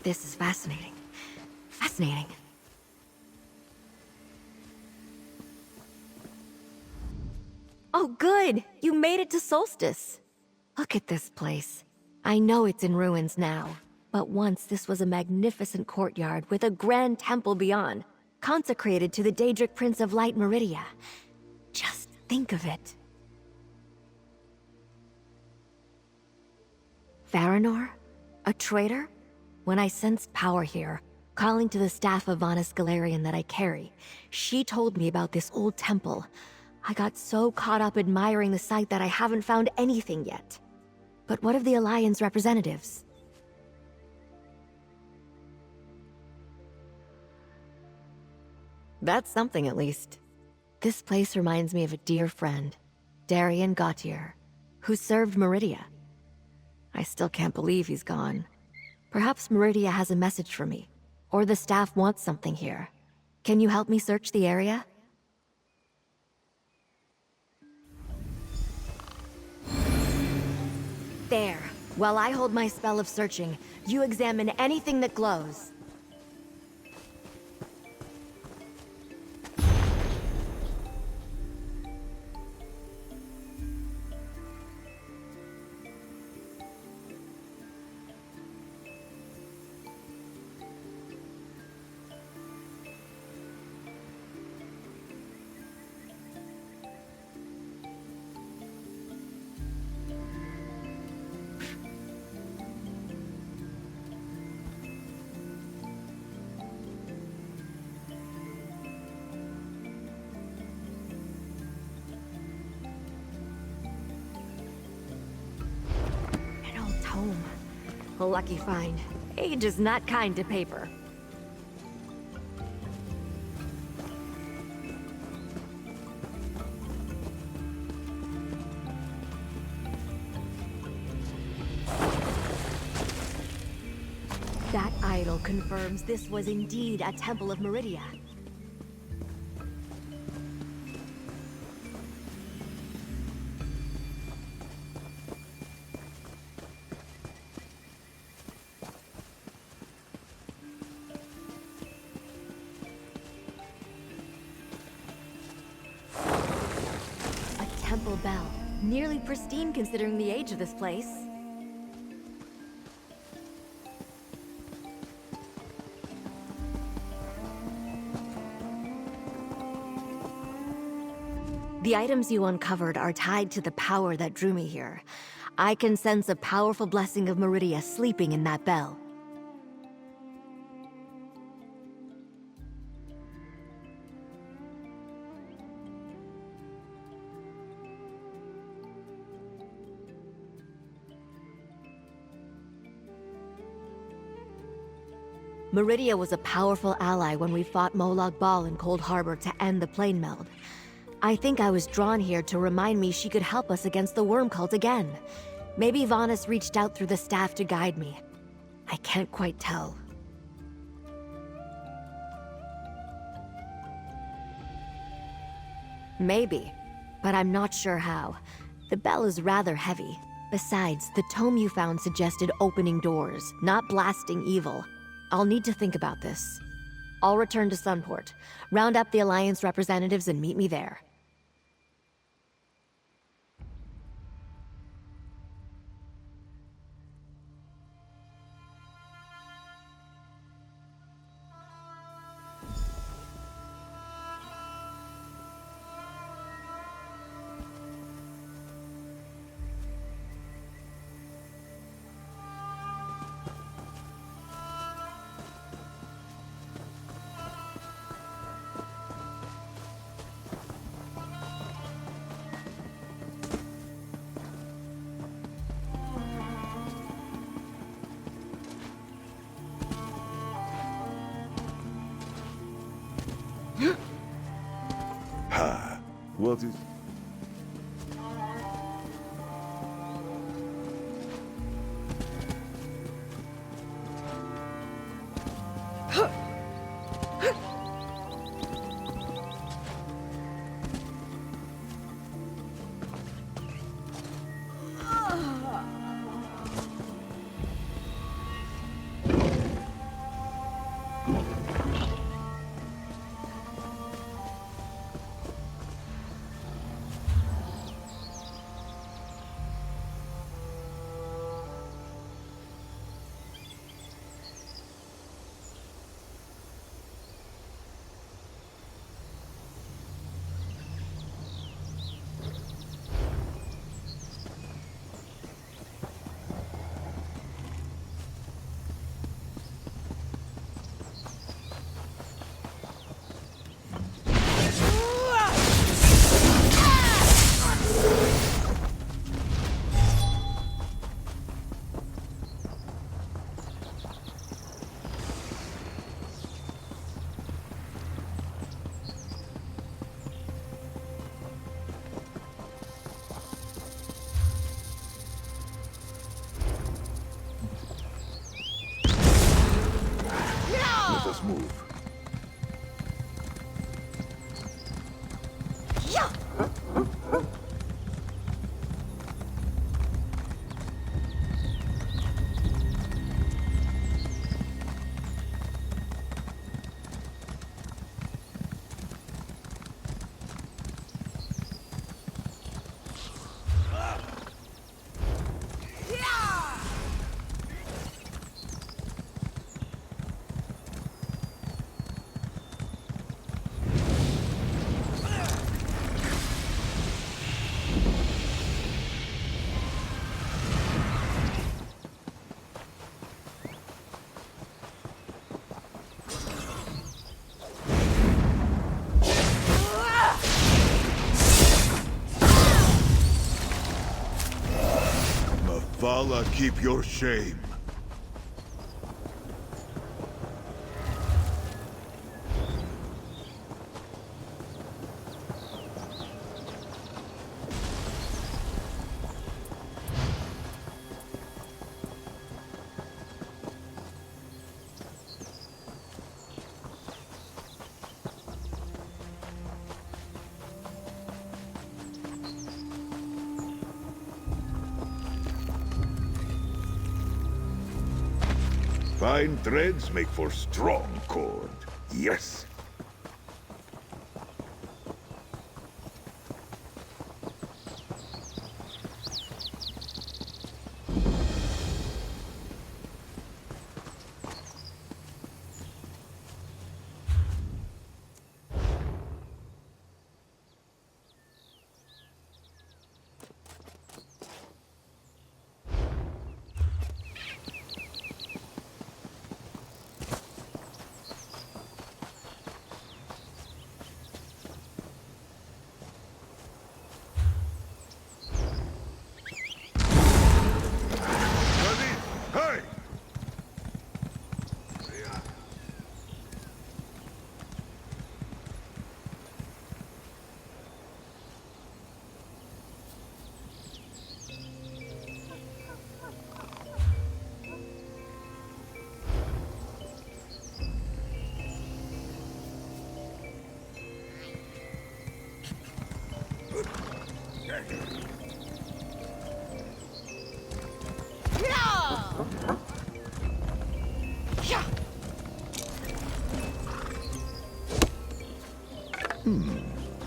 This is fascinating. Fascinating. Oh, good! You made it to Solstice! Look at this place. I know it's in ruins now, but once this was a magnificent courtyard with a grand temple beyond, consecrated to the Daedric Prince of Light Meridia. Just think of it. Varanor? A traitor? When I sensed power here, calling to the staff of Vanus Galarian that I carry, she told me about this old temple. I got so caught up admiring the site that I haven't found anything yet. But what of the Alliance representatives? That's something, at least. This place reminds me of a dear friend, Darian Gautier, who served Meridia. I still can't believe he's gone. Perhaps Meridia has a message for me, or the staff wants something here. Can you help me search the area? There. While I hold my spell of searching, you examine anything that glows. Home. A lucky find. Age is not kind to paper. That idol confirms this was indeed a temple of Meridia. Temple bell. Nearly pristine considering the age of this place. The items you uncovered are tied to the power that drew me here. I can sense a powerful blessing of Meridia sleeping in that bell. Meridia was a powerful ally when we fought Molag Bal in Cold Harbor to end the plane meld. I think I was drawn here to remind me she could help us against the worm cult again. Maybe Vanus reached out through the staff to guide me. I can't quite tell. Maybe, but I'm not sure how. The bell is rather heavy. Besides, the tome you found suggested opening doors, not blasting evil. I'll need to think about this. I'll return to Sunport, round up the Alliance representatives and meet me there. Ha! What is... Let us move. Vala, keep your shame. Fine threads make for strong cord. Yes. Hey!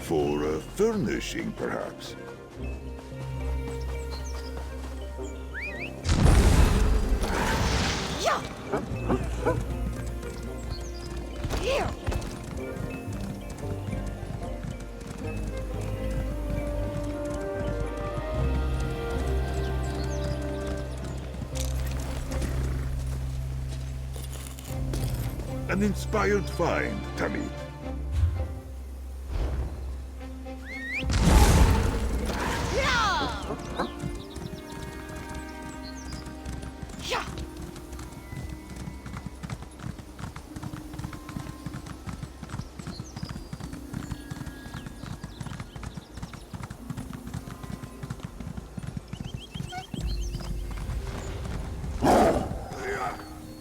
For furnishing, perhaps. Here! An inspired find, Tamid.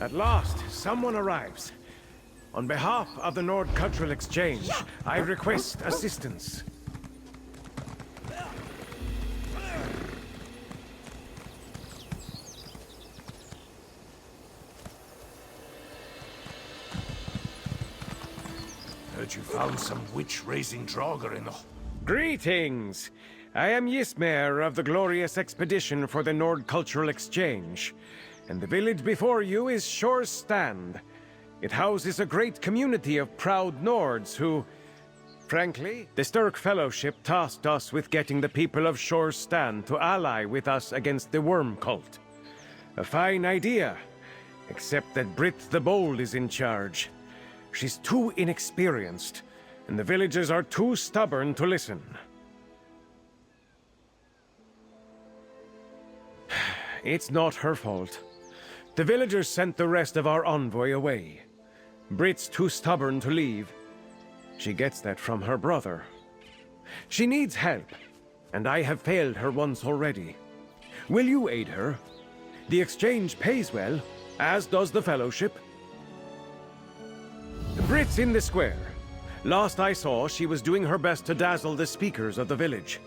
At last, someone arrives. On behalf of the Nord Cultural Exchange, I request assistance. Heard you found some witch-raising Draugr in the... Greetings! I am Ysmer of the glorious expedition for the Nord Cultural Exchange. And the village before you is Shore's Stand. It houses a great community of proud Nords who... Frankly, the Sturk Fellowship tasked us with getting the people of Shore's Stand to ally with us against the Worm Cult. A fine idea, except that Brit the Bold is in charge. She's too inexperienced, and the villagers are too stubborn to listen. It's not her fault. The villagers sent the rest of our envoy away. Brit's too stubborn to leave. She gets that from her brother. She needs help, and I have failed her once already. Will you aid her? The exchange pays well, as does the Fellowship. Brit's in the square. Last I saw, she was doing her best to dazzle the speakers of the village.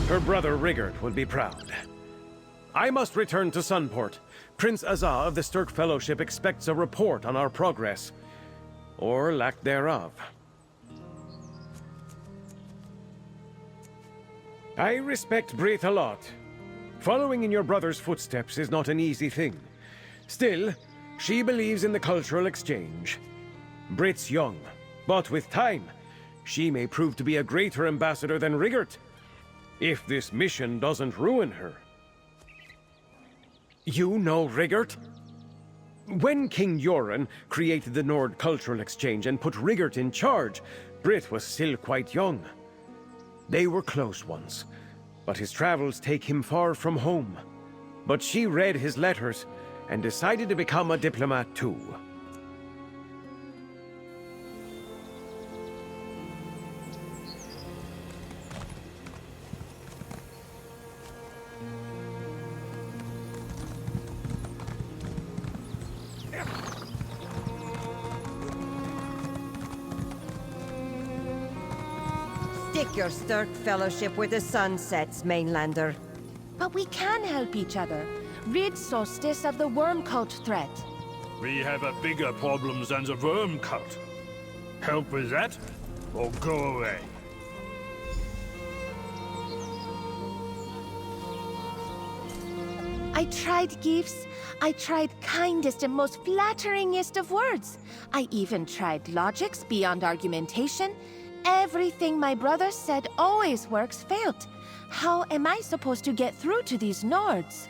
Her brother Rigert will be proud. I must return to Sunport. Prince Azah of the Sturk Fellowship expects a report on our progress. Or lack thereof. I respect Brit a lot. Following in your brother's footsteps is not an easy thing. Still, she believes in the cultural exchange. Brit's young, but with time, she may prove to be a greater ambassador than Rigert, if this mission doesn't ruin her. You know Rigert? When King Yoren created the Nord Cultural Exchange and put Rigert in charge, Brit was still quite young. They were close once, but his travels take him far from home. But she read his letters and decided to become a diplomat too. Stick your Sturk Fellowship where the sun sets, Mainlander. But we can help each other. Rid Solstice of the worm cult threat. We have a bigger problem than the worm cult. Help with that, or go away. I tried gifts. I tried kindest and most flatteringest of words. I even tried logics beyond argumentation. Everything my brother said always works failed. How am I supposed to get through to these Nords?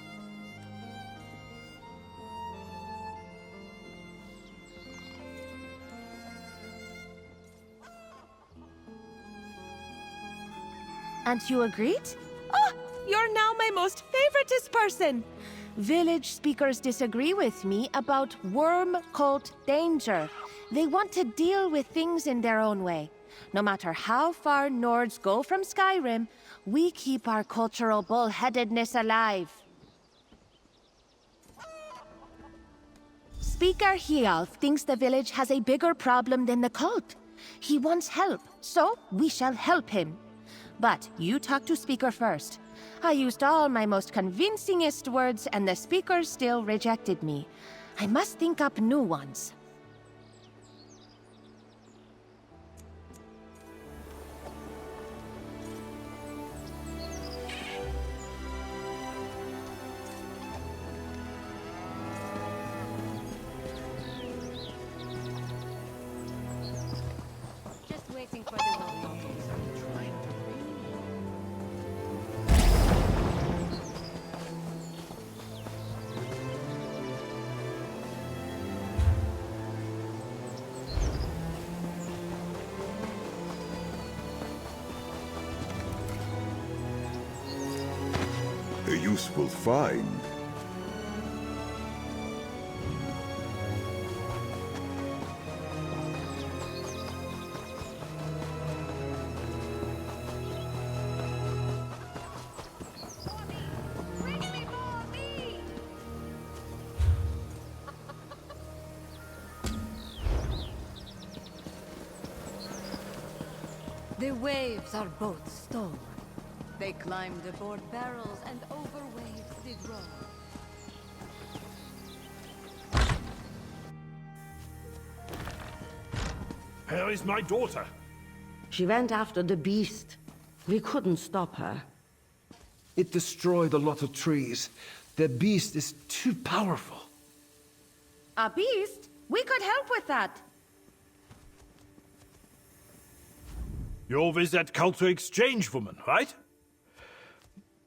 And you agreed? Oh, you're now my most favoritist person! Village speakers disagree with me about worm cult danger. They want to deal with things in their own way. No matter how far Nords go from Skyrim, we keep our cultural bullheadedness alive. Speaker Hialf thinks the village has a bigger problem than the cult. He wants help, so we shall help him. But you talk to Speaker first. I used all my most convincingest words, and the Speaker still rejected me. I must think up new ones. Just waiting for the will. A useful find. The waves are both stone. They climbed aboard barrels and over waves did roll. Where is my daughter? She went after the beast. We couldn't stop her. It destroyed a lot of trees. The beast is too powerful. A beast? We could help with that. You're with that culture exchange woman, right?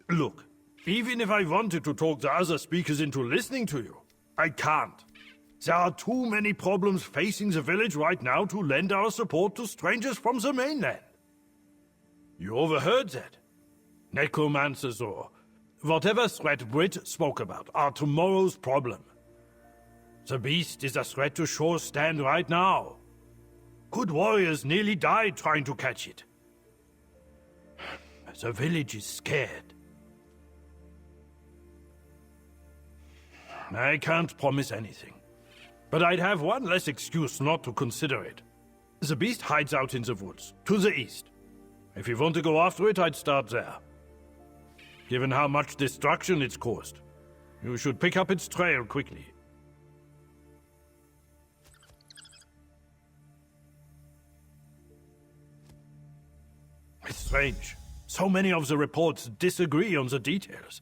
Look, even if I wanted to talk the other speakers into listening to you, I can't. There are too many problems facing the village right now to lend our support to strangers from the mainland. You overheard that? Necromancers or whatever threat Brit spoke about are tomorrow's problem. The beast is a threat to Shore's Stand right now. Good warriors nearly died trying to catch it. The village is scared. I can't promise anything, but I'd have one less excuse not to consider it. The beast hides out in the woods, to the east. If you want to go after it, I'd start there. Given how much destruction it's caused, you should pick up its trail quickly. It's strange. So many of the reports disagree on the details.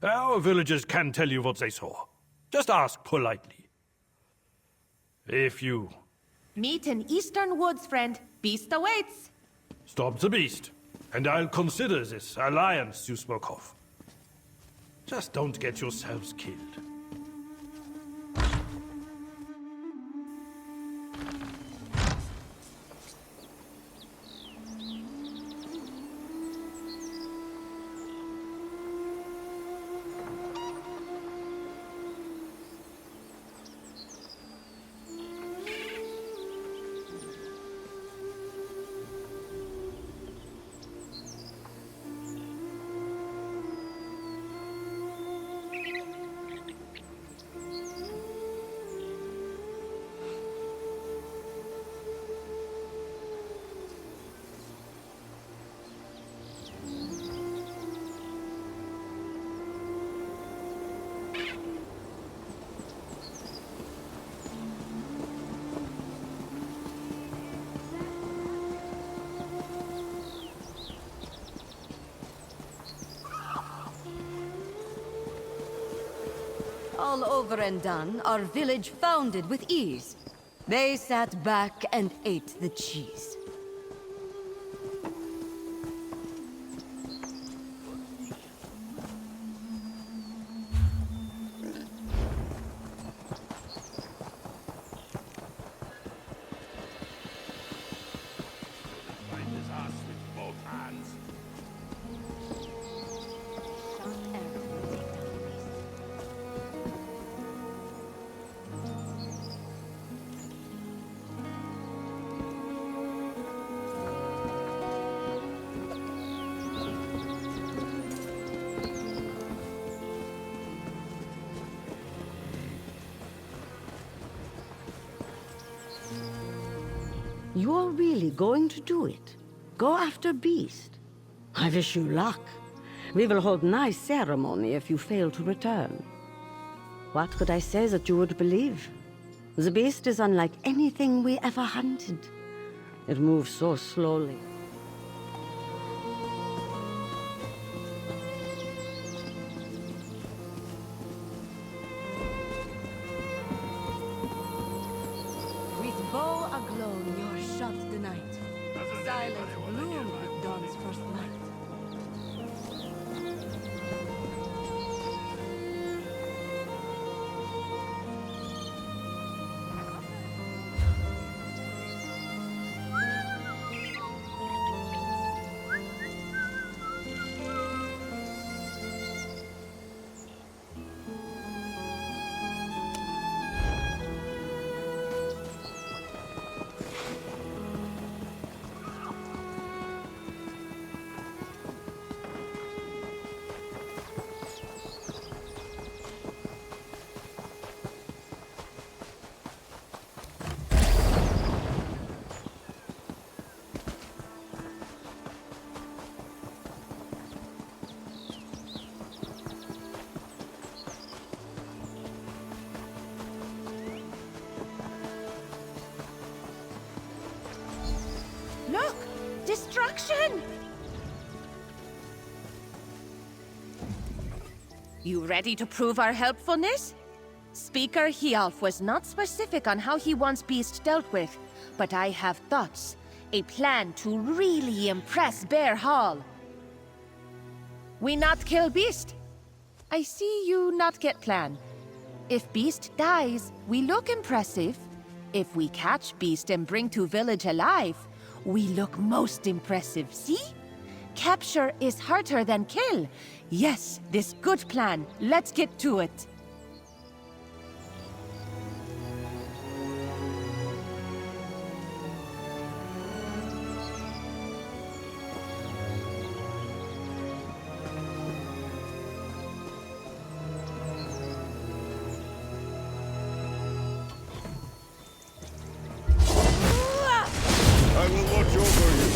Our villagers can tell you what they saw. Just ask politely. If you... Meet in Eastern Woods, friend. Beast awaits. Stop the beast, and I'll consider this alliance you spoke of. Just don't get yourselves killed. All over and done, our village founded with ease. They sat back and ate the cheese. You're really going to do it? Go after Beast? I wish you luck. We will hold nice ceremony if you fail to return. What could I say that you would believe? The Beast is unlike anything we ever hunted. It moves so slowly. With bow aglow, you're shut the night. Silence bloom with dawn's first light. Look! Destruction! You ready to prove our helpfulness? Speaker Hialf was not specific on how he wants Beast dealt with, but I have thoughts. A plan to really impress Bear Hall. We not kill Beast. I see you not get plan. If Beast dies, we look impressive. If we catch Beast and bring to village alive, we look most impressive, see? Capture is harder than kill. Yes, this good plan. Let's get to it. I will watch over you.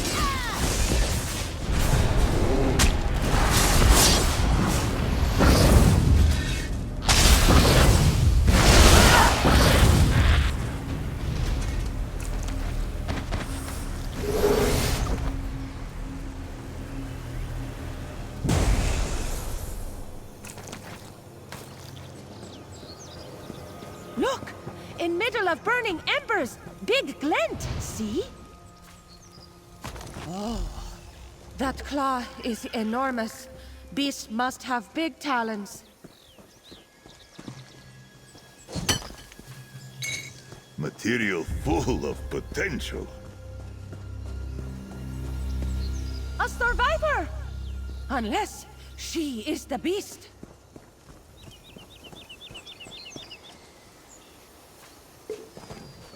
Look! In middle of burning embers! Big glint! See? Oh, that claw is enormous. Beast must have big talons. Material full of potential. A survivor! Unless she is the beast.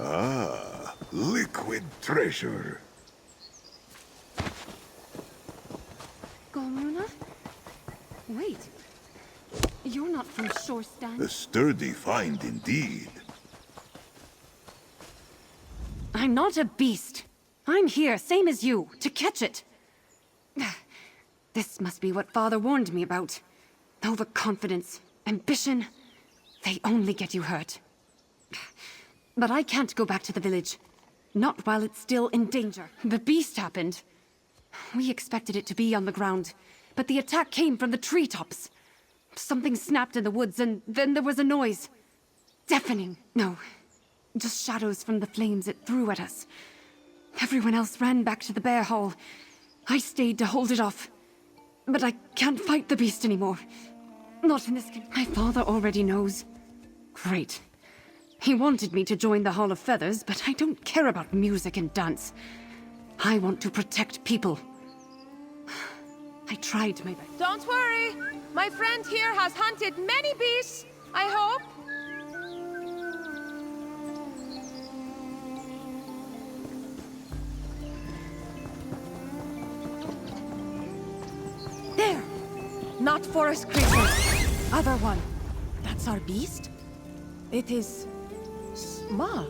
Ah, liquid treasure. Gormuna? Wait. You're not from Shorestand. A sturdy find indeed. I'm not a beast. I'm here, same as you, to catch it. This must be what Father warned me about. Overconfidence, ambition, they only get you hurt. But I can't go back to the village. Not while it's still in danger. The beast happened. We expected it to be on the ground, but the attack came from the treetops. Something snapped in the woods, and then there was a noise. Deafening. No, just shadows from the flames it threw at us. Everyone else ran back to the bear hall. I stayed to hold it off. But I can't fight the beast anymore. Not in this condition. My father already knows. Great. He wanted me to join the Hall of Feathers, but I don't care about music and dance. I want to protect people. I tried my best. Don't worry. My friend here has hunted many beasts, I hope. There! Not forest creatures. Other one. That's our beast? It is small.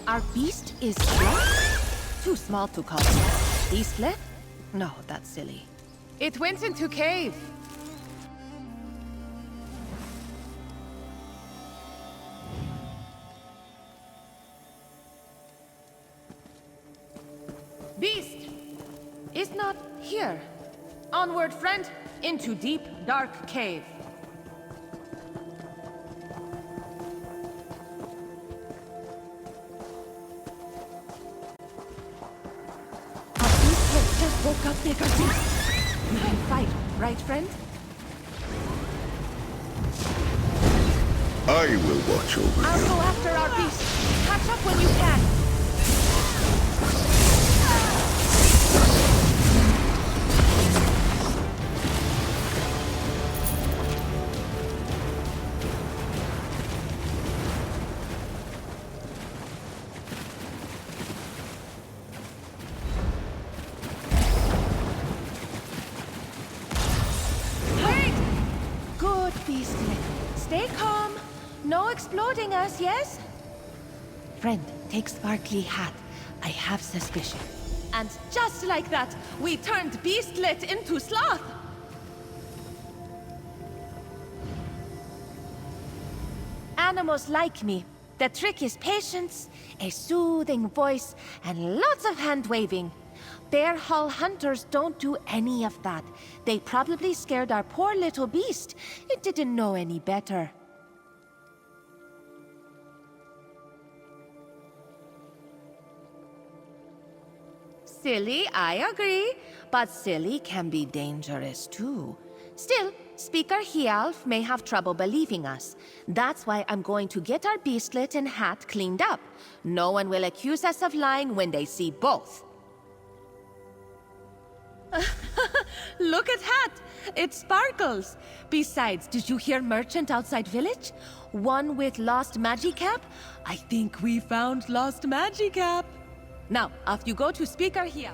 Our beast is Sloth? Too small to call it. Beastlet? No, that's silly. It went into cave. Beast is not here. Onward, friend, into deep, dark cave. Our beast just woke up, bigger beast. We can fight, right, friend? I will watch over I'll you. go after our beast. Catch up when you can. Stay calm. No exploding us, yes? Friend, take Sparkly Hat. I have suspicion. And just like that, we turned Beastlet into Sloth! Animals like me. The trick is patience, a soothing voice, and lots of hand-waving. Bear Hull hunters don't do any of that. They probably scared our poor little beast. It didn't know any better. Silly, I agree. But silly can be dangerous too. Still, Speaker Hialf may have trouble believing us. That's why I'm going to get our beastlet and hat cleaned up. No one will accuse us of lying when they see both. Look at Hat! It sparkles! Besides, did you hear merchant outside village? One with lost Magicap? I think we found lost Magicap. Now, off you go to Speaker here.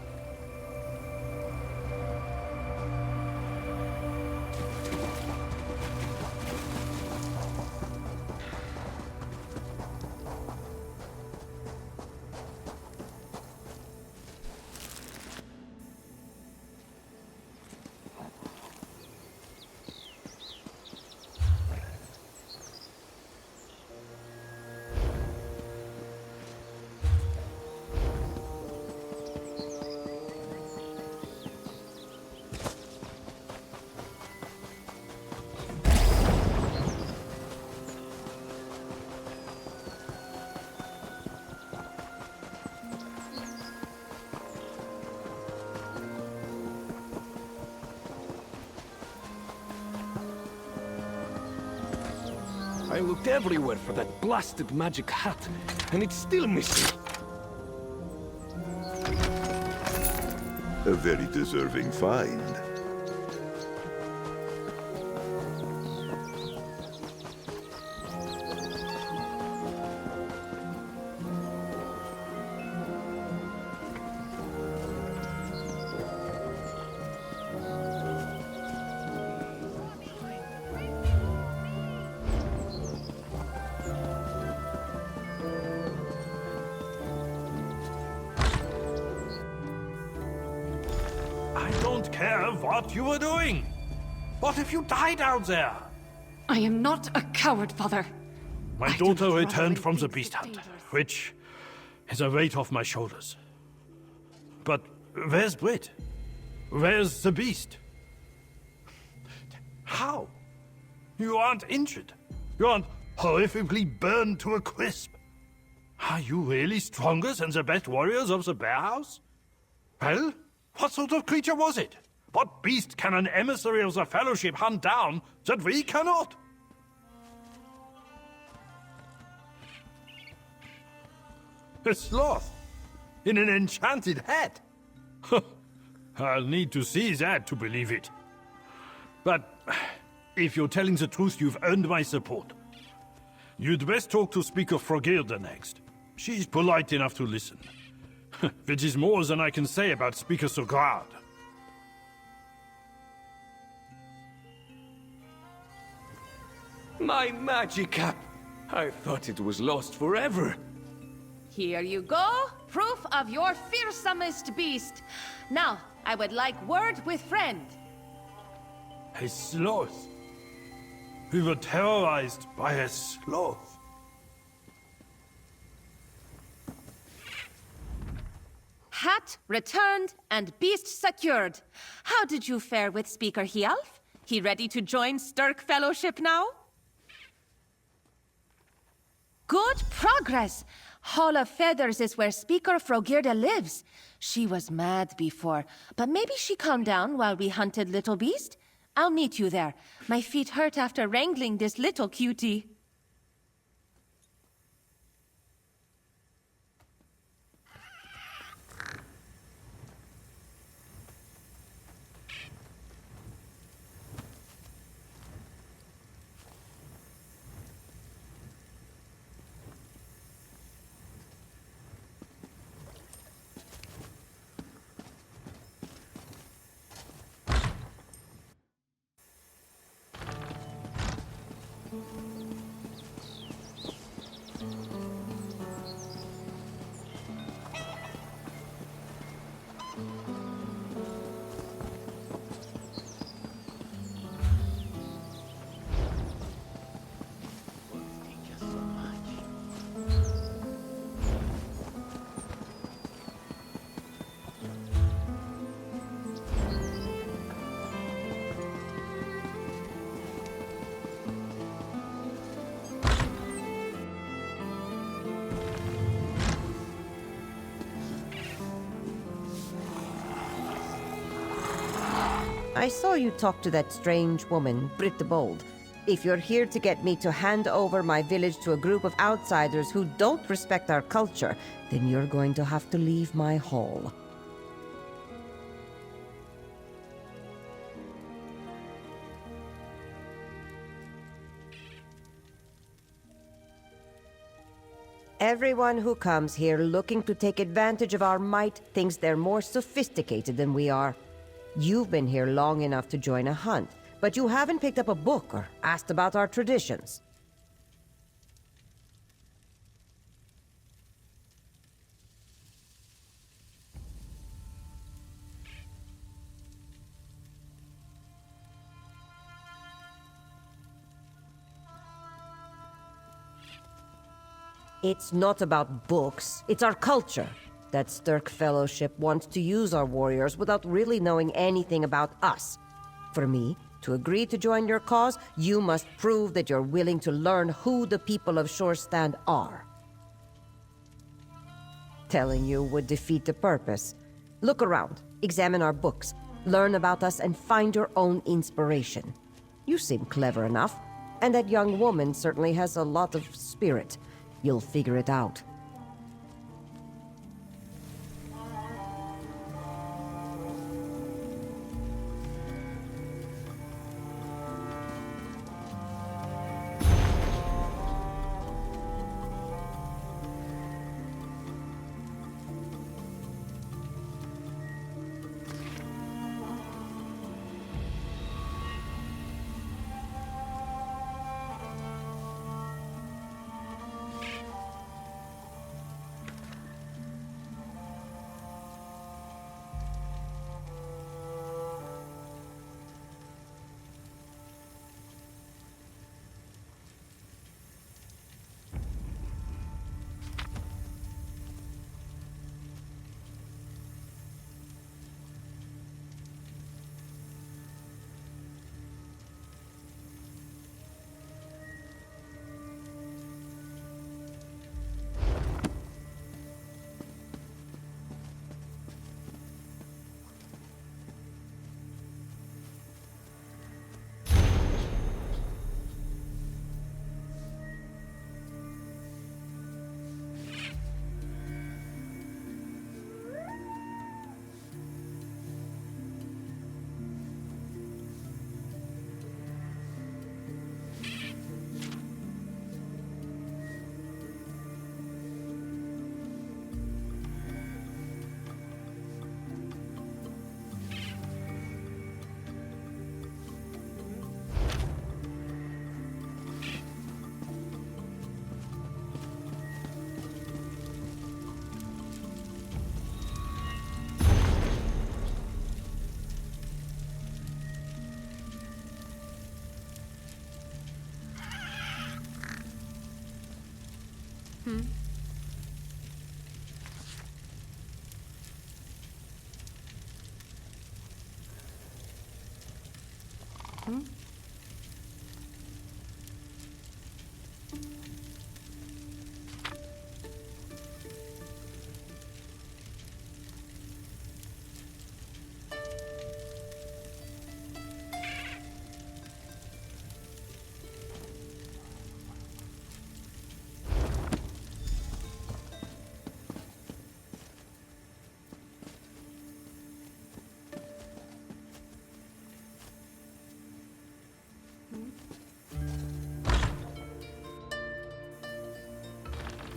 I looked everywhere for that blasted magic hat, and it's still missing. A very deserving find. I don't care what you were doing. What if you died out there? I am not a coward, Father. My I do daughter not returned tolerate from the things beast so hunt, dangerous. which is a weight off my shoulders. But where's Brit? Where's the beast? How? You aren't injured. You aren't horrifically burned to a crisp. Are you really stronger than the best warriors of the Bear House? Well, what sort of creature was it? What beast can an emissary of the Fellowship hunt down that we cannot? A sloth in an enchanted hat. I'll need to see that to believe it. But if you're telling the truth, you've earned my support. You'd best talk to Speaker Frogilda next. She's polite enough to listen. Which is more than I can say about Speaker Sograd. My Magicap! I thought it was lost forever. Here you go. Proof of your fearsomest beast. Now, I would like word with friend. A sloth. We were terrorized by a sloth. Hat returned and beast secured. How did you fare with Speaker Hialf? He ready to join Sturk Fellowship now? Good progress! Hall of Feathers is where Speaker Frogirda lives. She was mad before, but maybe she calmed down while we hunted Little Beast? I'll meet you there. My feet hurt after wrangling this little cutie. I saw you talk to that strange woman, Britt the Bold. If you're here to get me to hand over my village to a group of outsiders who don't respect our culture, then you're going to have to leave my hall. Everyone who comes here looking to take advantage of our might thinks they're more sophisticated than we are. You've been here long enough to join a hunt, but you haven't picked up a book or asked about our traditions. It's not about books, it's our culture. That Sturk Fellowship wants to use our warriors without really knowing anything about us. For me, to agree to join your cause, you must prove that you're willing to learn who the people of Shorestand are. Telling you would defeat the purpose. Look around, examine our books, learn about us, and find your own inspiration. You seem clever enough, and that young woman certainly has a lot of spirit. You'll figure it out.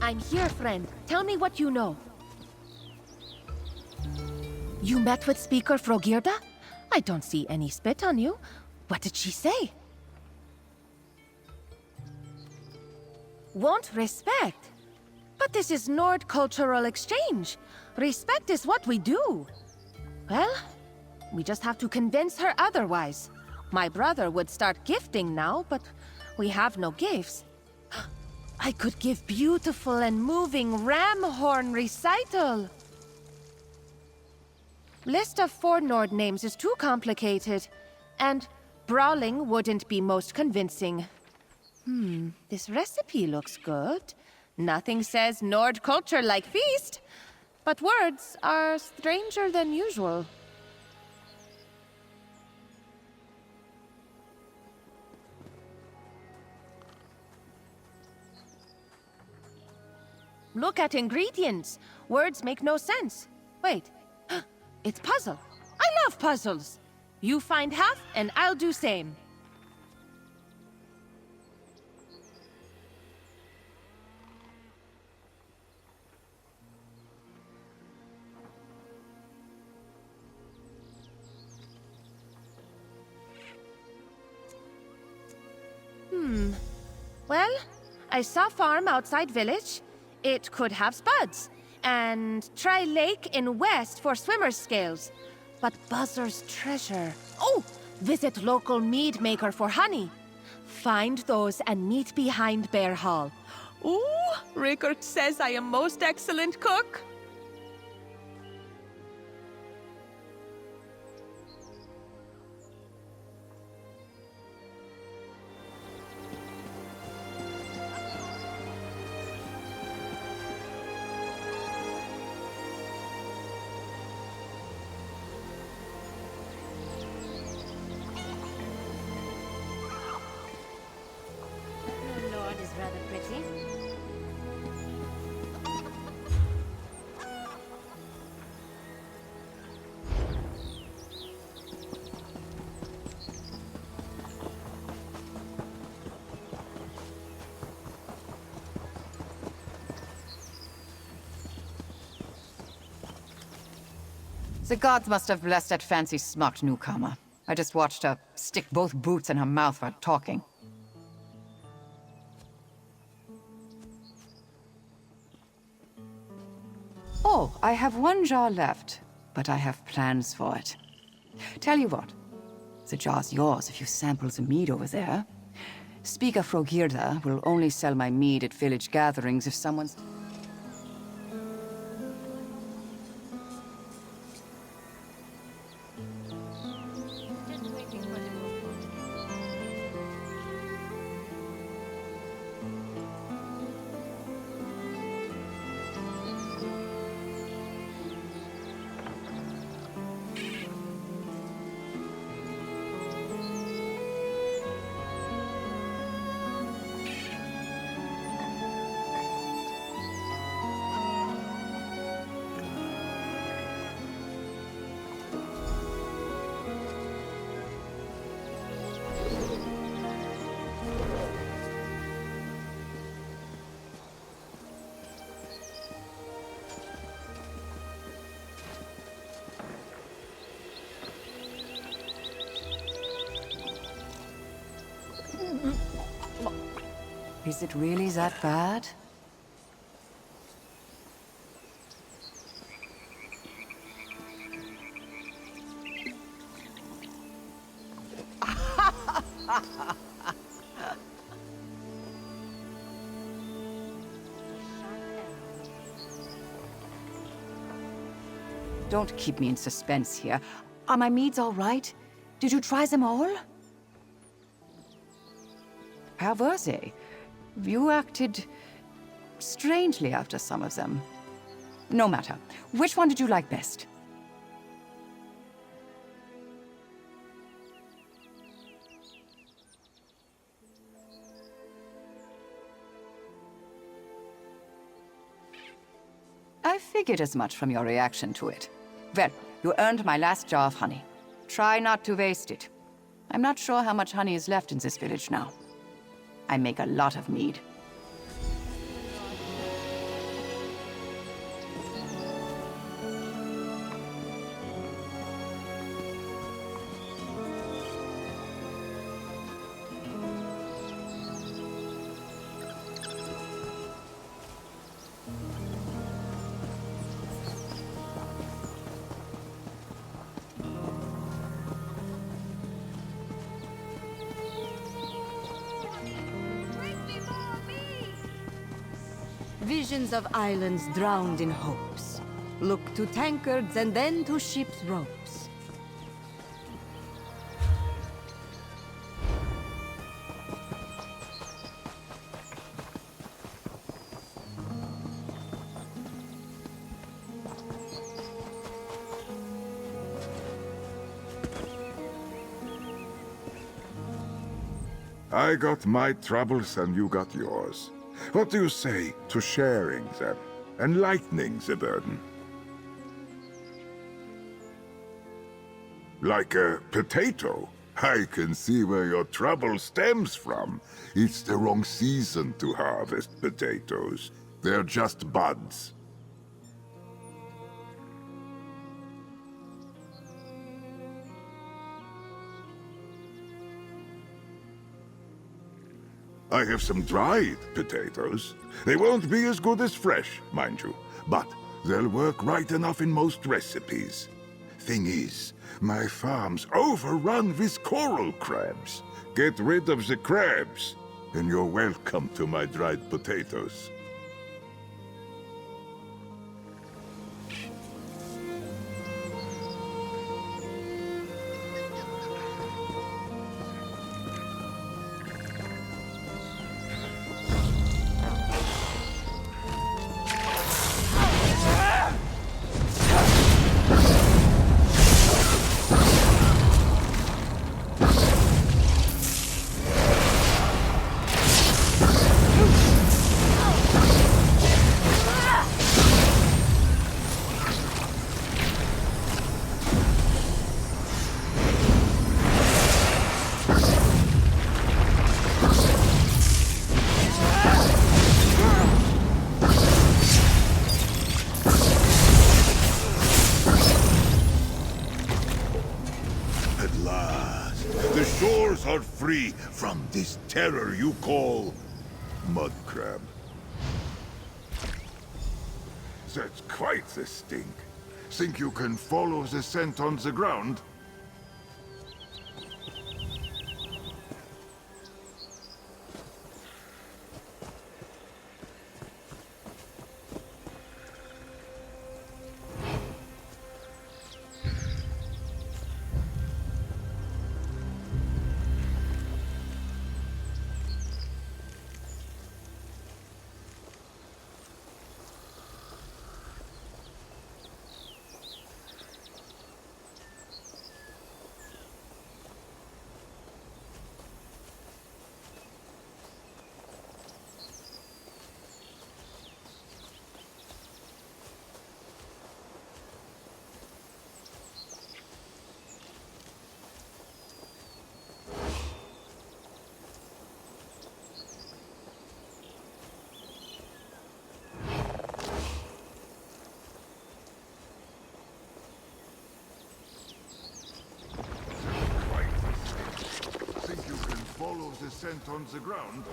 I'm here, friend. Tell me what you know. You met with Speaker Frogirda? I don't see any spit on you. What did she say? Won't respect? But this is Nord cultural exchange. Respect is what we do. Well, we just have to convince her otherwise. My brother would start gifting now, but we have no gifts. I could give beautiful and moving ram horn recital. List of 4 Nord names is too complicated. And brawling wouldn't be most convincing. This recipe looks good. Nothing says Nord culture like feast. But words are stranger than usual. Look at ingredients. Words make no sense. Wait. It's puzzle. I love puzzles. You find half, and I'll do same. Well, I saw farm outside village. It could have spuds. And try lake in west for swimmer's scales. But buzzer's treasure. Oh! Visit local mead maker for honey. Find those and meet behind Bear Hall. Ooh! Rickert says I am most excellent cook. Lord is rather pretty. The gods must have blessed that fancy smocked newcomer. I just watched her stick both boots in her mouth while talking. Oh, I have one jar left, but I have plans for it. Tell you what, the jar's yours if you sample the mead over there. Speaker Frogirda will only sell my mead at village gatherings if someone's... Is it really that bad? Don't keep me in suspense here. Are my meads all right? Did you try them all? How were they? You acted strangely after some of them. No matter. Which one did you like best? I figured as much from your reaction to it. Well, you earned my last jar of honey. Try not to waste it. I'm not sure how much honey is left in this village now. I make a lot of mead. Visions of islands drowned in hopes. Look to tankards and then to ship's ropes. I got my troubles and you got yours. What do you say to sharing them and lightening the burden? Like a potato? I can see where your trouble stems from. It's the wrong season to harvest potatoes. They're just buds. I have some dried potatoes. They won't be as good as fresh, mind you, but they'll work right enough in most recipes. Thing is, my farm's overrun with coral crabs. Get rid of the crabs, and you're welcome to my dried potatoes. Are free from this terror you call mud crab. That's quite the stink. Think you can follow the scent on the ground? Follow the scent on the ground.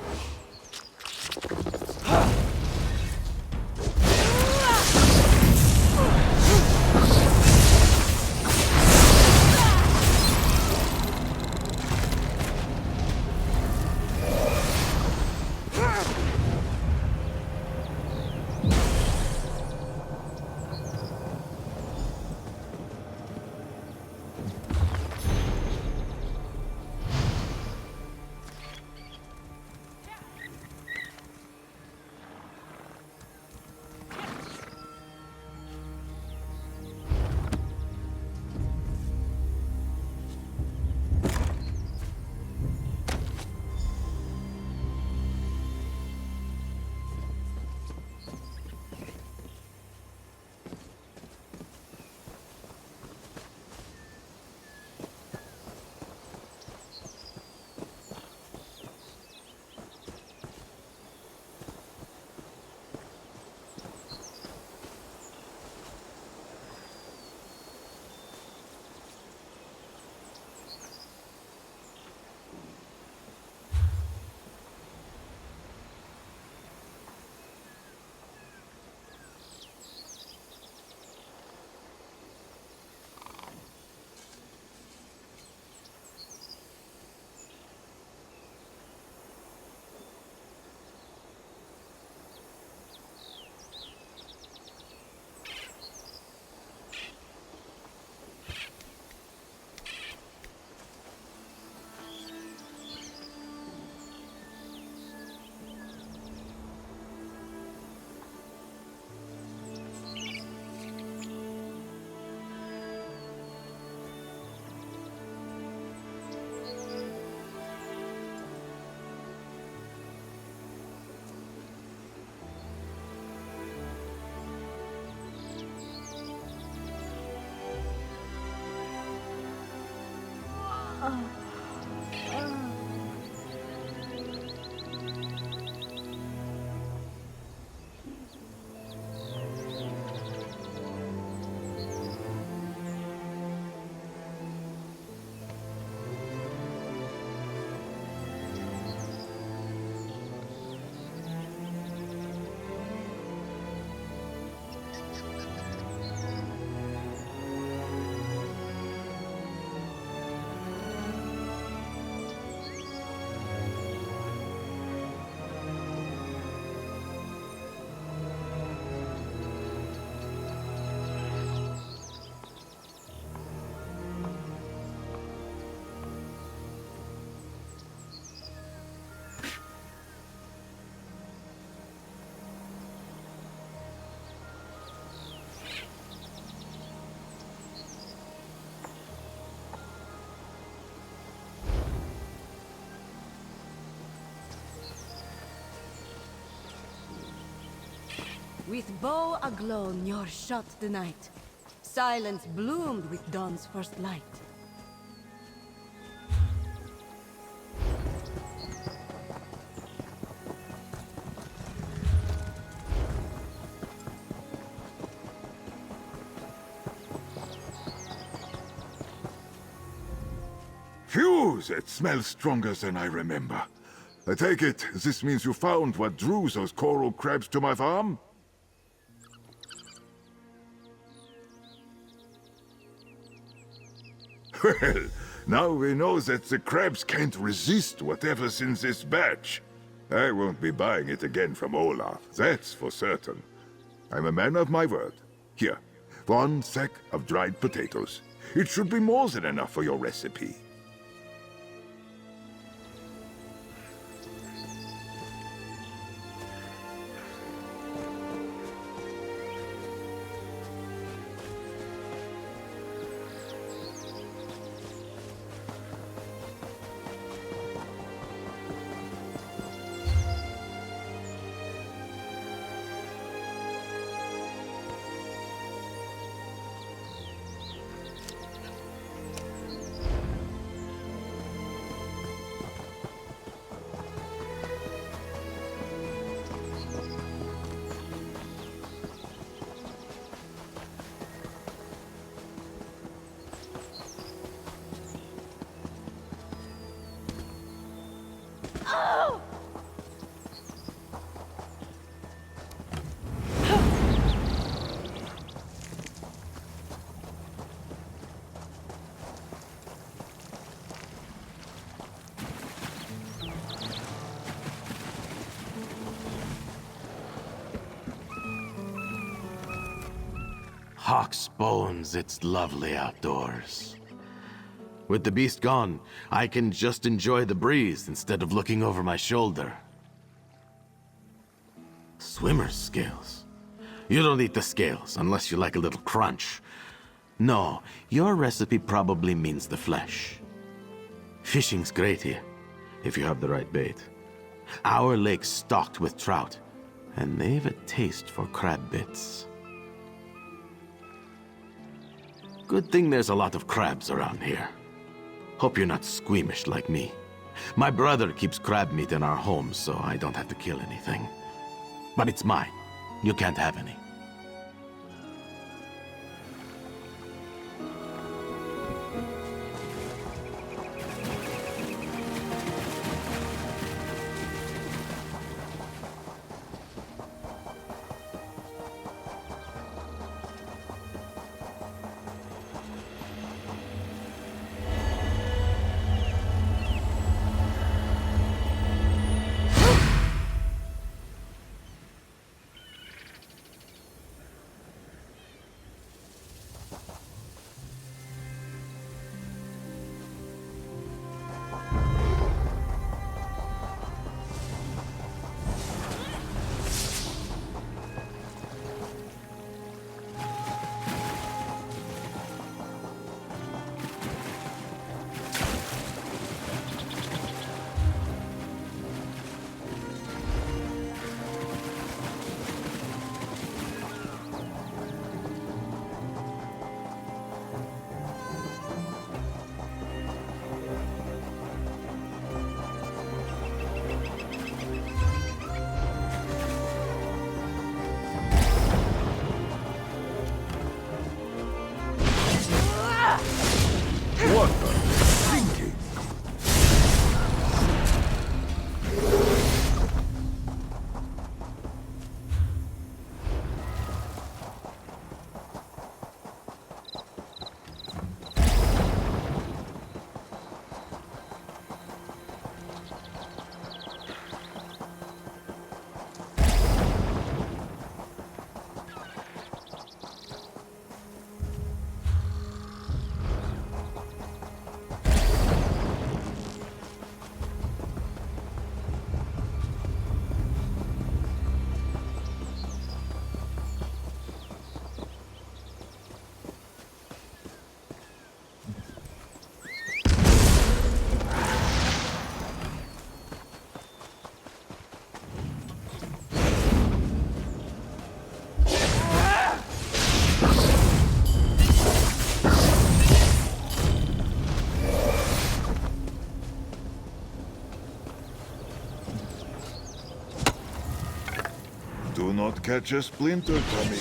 With bow aglow, Njord shot the night. Silence bloomed with dawn's first light. Phew, it smells stronger than I remember. I take it this means you found what drew those coral crabs to my farm? Well, now we know that the crabs can't resist whatever's in this batch. I won't be buying it again from Olaf, that's for certain. I'm a man of my word. Here, 1 sack of dried potatoes. It should be more than enough for your recipe. Hawk's bones, it's lovely outdoors. With the beast gone, I can just enjoy the breeze instead of looking over my shoulder. Swimmer's scales. You don't eat the scales unless you like a little crunch. No, your recipe probably means the flesh. Fishing's great here, if you have the right bait. Our lake's stocked with trout, and they've a taste for crab bits. Good thing there's a lot of crabs around here. Hope you're not squeamish like me. My brother keeps crab meat in our home, so I don't have to kill anything. But it's mine. You can't have any. Do not catch a splinter, Tommy.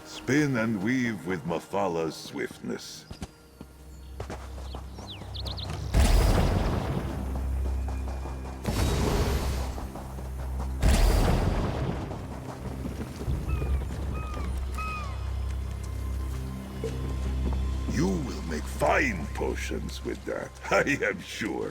Spin and weave with Mathala's swiftness. You will make fine potions with that, I am sure.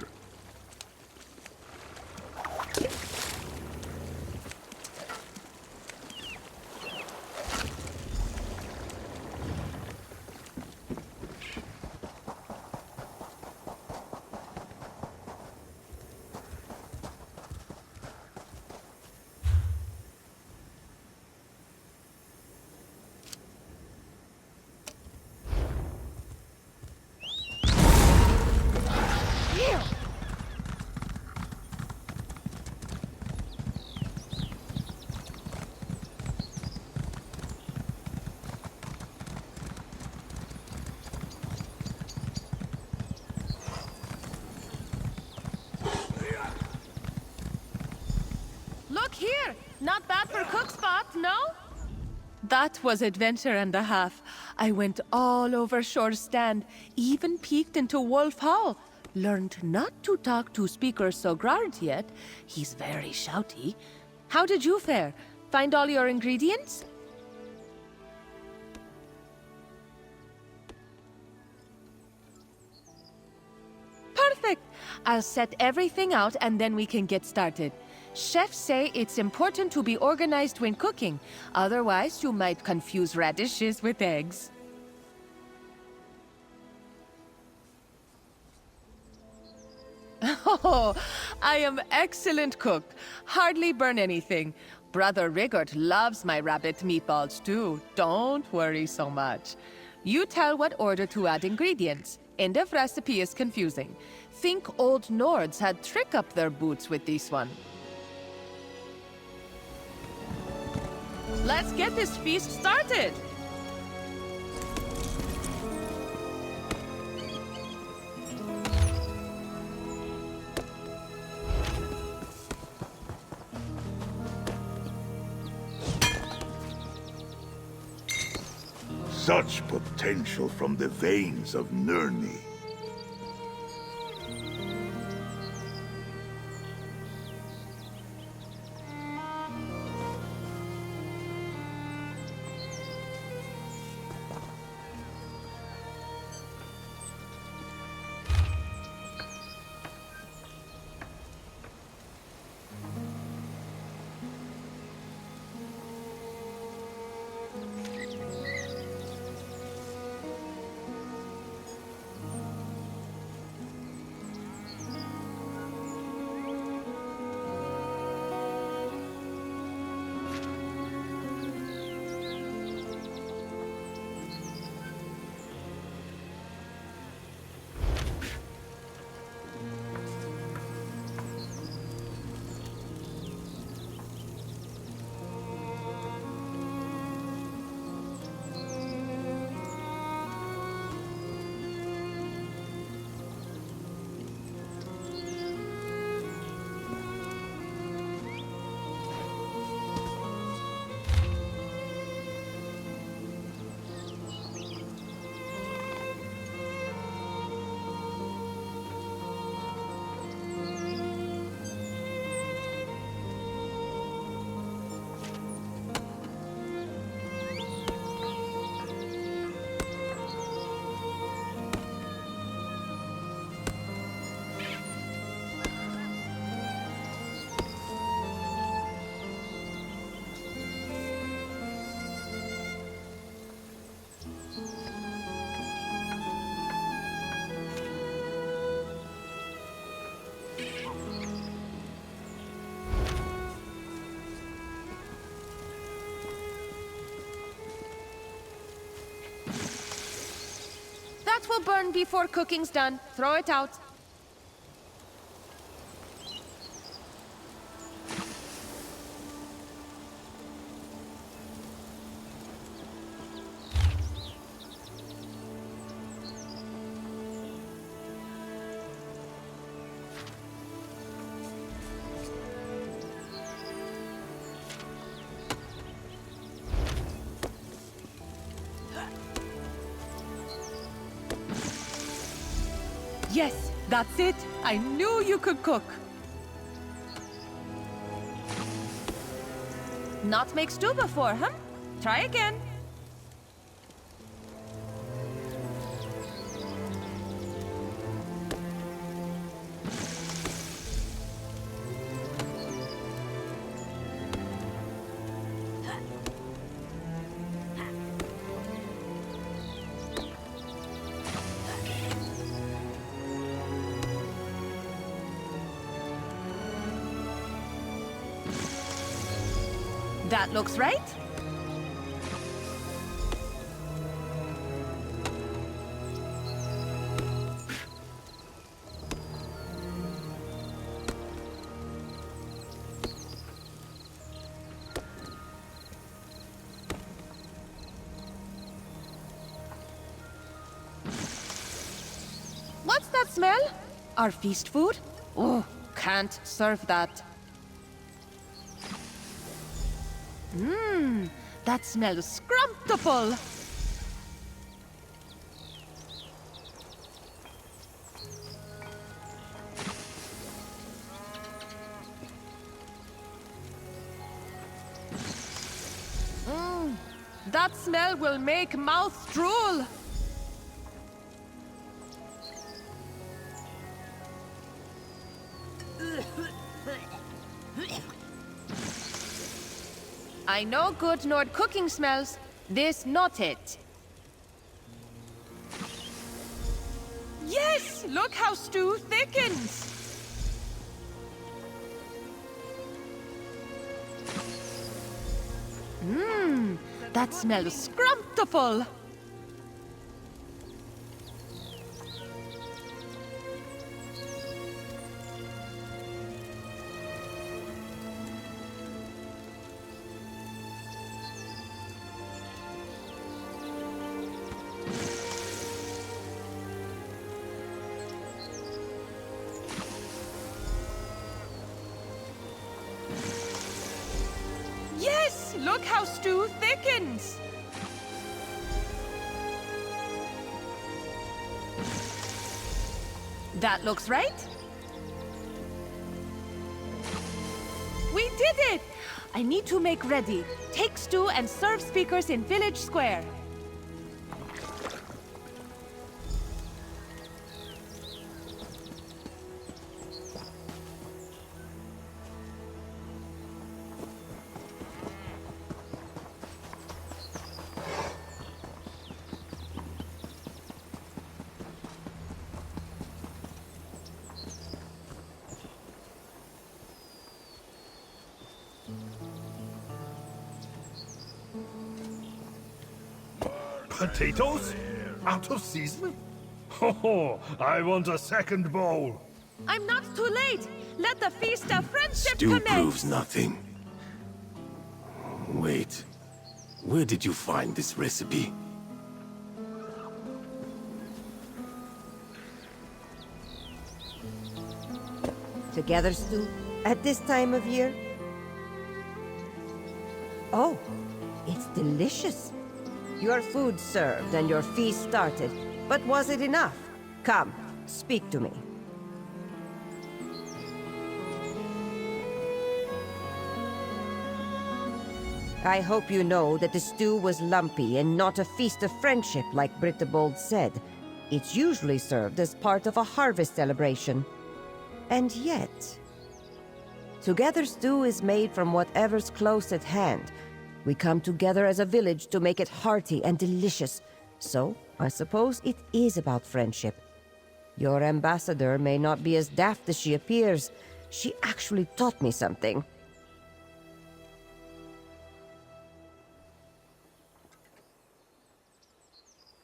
Look here! Not bad for cook spot, no? That was adventure and a half. I went all over Shore's stand, even peeked into Wolf Hall. Learned not to talk to Speaker Sogrard yet. He's very shouty. How did you fare? Find all your ingredients? Perfect! I'll set everything out and then we can get started. Chefs say it's important to be organized when cooking, otherwise you might confuse radishes with eggs. Oh, I am excellent cook. Hardly burn anything. Brother Rigord loves my rabbit meatballs too. Don't worry so much. You tell what order to add ingredients. End of recipe is confusing. Think old Nords had trick up their boots with this one. Let's get this feast started! Such potential from the veins of Nirni. That will burn before cooking's done. Throw it out. Yes, that's it. I knew you could cook. Not make stew before, huh? Try again. That looks right. What's that smell? Our feast food? Oh, can't serve that. That smells scrumptible. That smell will make mouth drool. I know good Nord cooking smells. This not it. Yes! Look how stew thickens! That smells scrumptible! Yes! Look how stew thickens! That looks right. We did it! I need to make ready. Take stew and serve speakers in Village Square. Potatoes? Out of season? Oh, I want a second bowl. I'm not too late! Let the feast of friendship Stew commence! proves nothing. Wait. Where did you find this recipe? Together, Stu? At this time of year? Oh, it's delicious. Your food served and your feast started. But was it enough? Come, speak to me. I hope you know that the stew was lumpy and not a feast of friendship like Brittabold said. It's usually served as part of a harvest celebration. And yet... Together stew is made from whatever's close at hand. We come together as a village to make it hearty and delicious. So, I suppose it is about friendship. Your ambassador may not be as daft as she appears. She actually taught me something.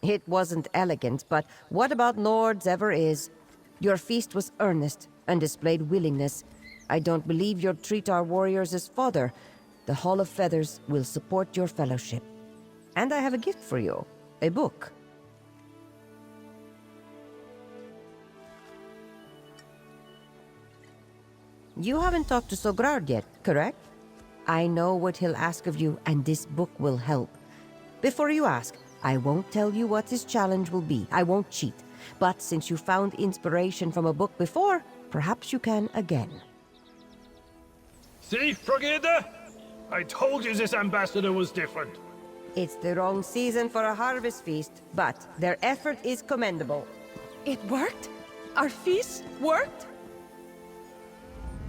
It wasn't elegant, but what about Nord's ever is? Your feast was earnest and displayed willingness. I don't believe you'll treat our warriors as fodder. The Hall of Feathers will support your fellowship. And I have a gift for you. A book. You haven't talked to Sogrard yet, correct? I know what he'll ask of you, and this book will help. Before you ask, I won't tell you what his challenge will be. I won't cheat. But since you found inspiration from a book before, perhaps you can again. See, Frogida? I told you this ambassador was different. It's the wrong season for a harvest feast, but their effort is commendable. It worked? Our feast worked?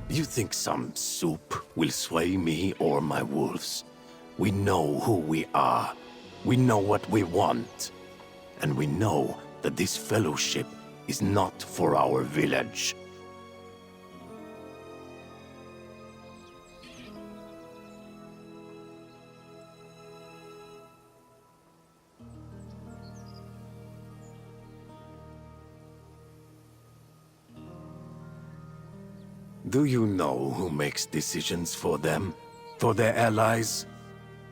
You think some soup will sway me or my wolves? We know who we are. We know what we want. And we know that this fellowship is not for our village. Do you know who makes decisions for them? For their allies?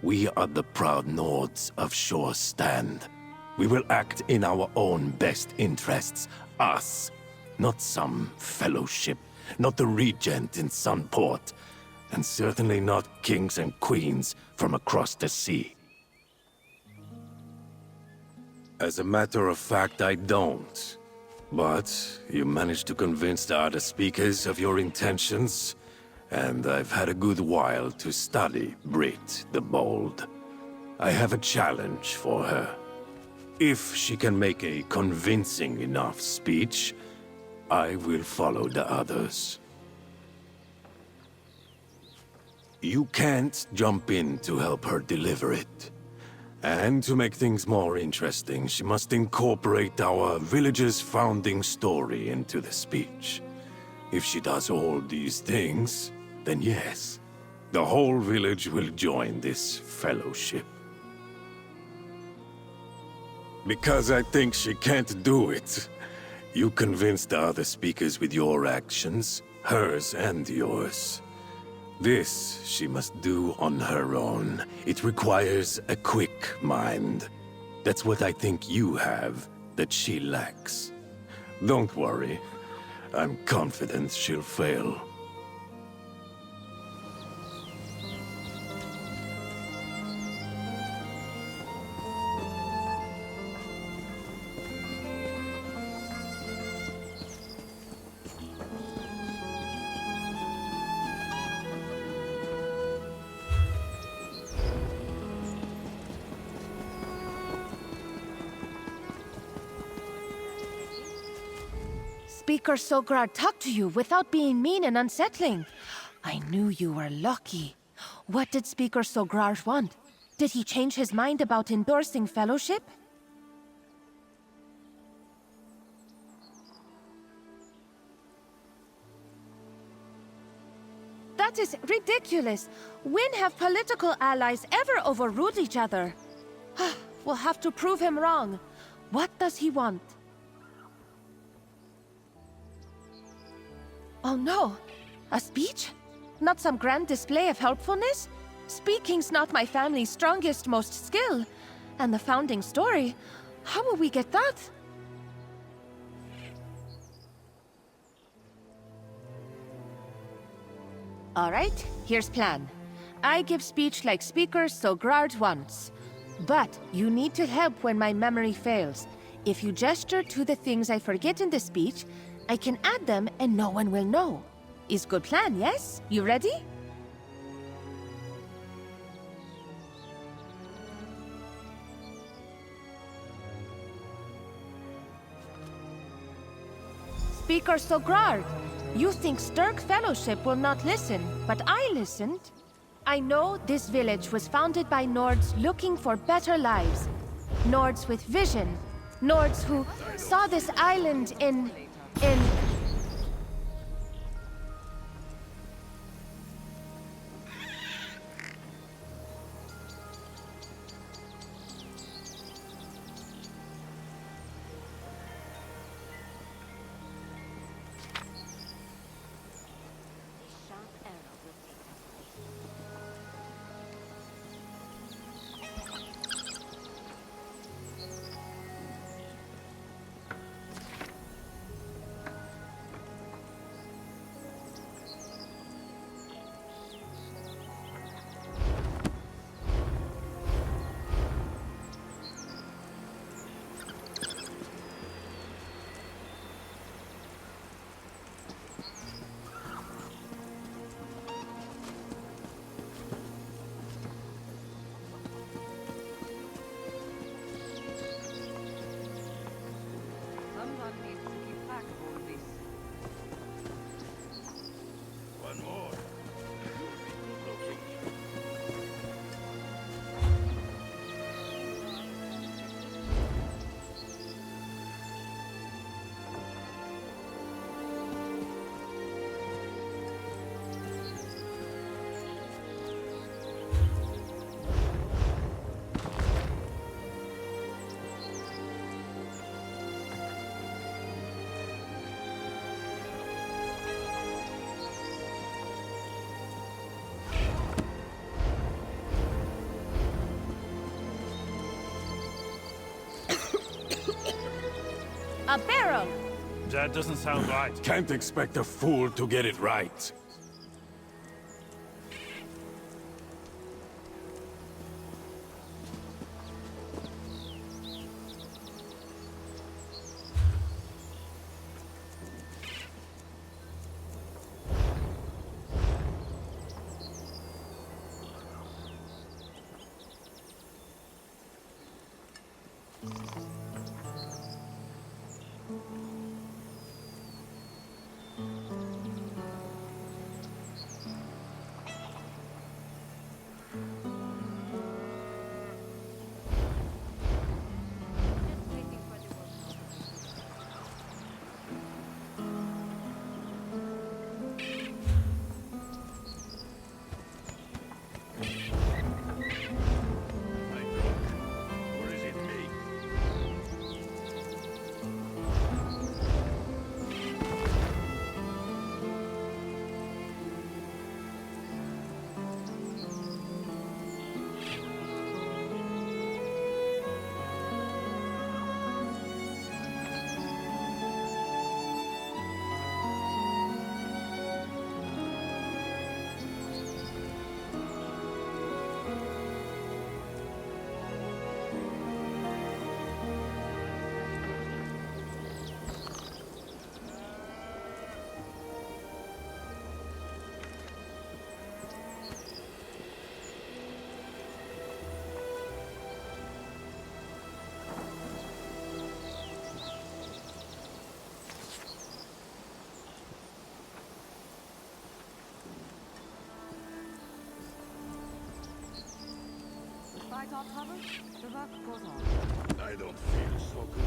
We are the proud Nords of Shore Stand. We will act in our own best interests. Us. Not some fellowship. Not the regent in Sunport. And certainly not kings and queens from across the sea. As a matter of fact, I don't. But you managed to convince the other speakers of your intentions, and I've had a good while to study Brit the Bold. I have a challenge for her. If she can make a convincing enough speech, I will follow the others. You can't jump in to help her deliver it. And to make things more interesting, she must incorporate our village's founding story into the speech. If she does all these things, then yes, the whole village will join this fellowship. Because I think she can't do it, you convince the other speakers with your actions, hers and yours. This she must do on her own. It requires a quick mind. That's what I think you have that she lacks. Don't worry. I'm confident she'll fail. Speaker Sograr talked to you without being mean and unsettling. I knew you were lucky. What did Speaker Sograr want? Did he change his mind about endorsing fellowship? That is ridiculous. When have political allies ever overruled each other? We'll have to prove him wrong. What does he want? Oh no! A speech? Not some grand display of helpfulness? Speaking's not my family's strongest, most skill. And the founding story? How will we get that? Alright, here's plan. I give speech like Speaker Sogrard wants. But you need to help when my memory fails. If you gesture to the things I forget in the speech, I can add them and no one will know. Is good plan, yes? You ready? Speaker Sogrard, you think Sturk Fellowship will not listen, but I listened. I know this village was founded by Nords looking for better lives. Nords with vision. Nords who saw this island in... That doesn't sound right. Can't expect a fool to get it right. Fight all covered, the work goes on. I don't feel so good.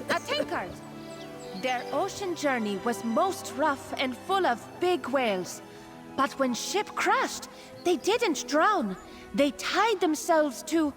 A tankard! Their ocean journey was most rough and full of big whales. But when ship crashed, they didn't drown. They tied themselves to...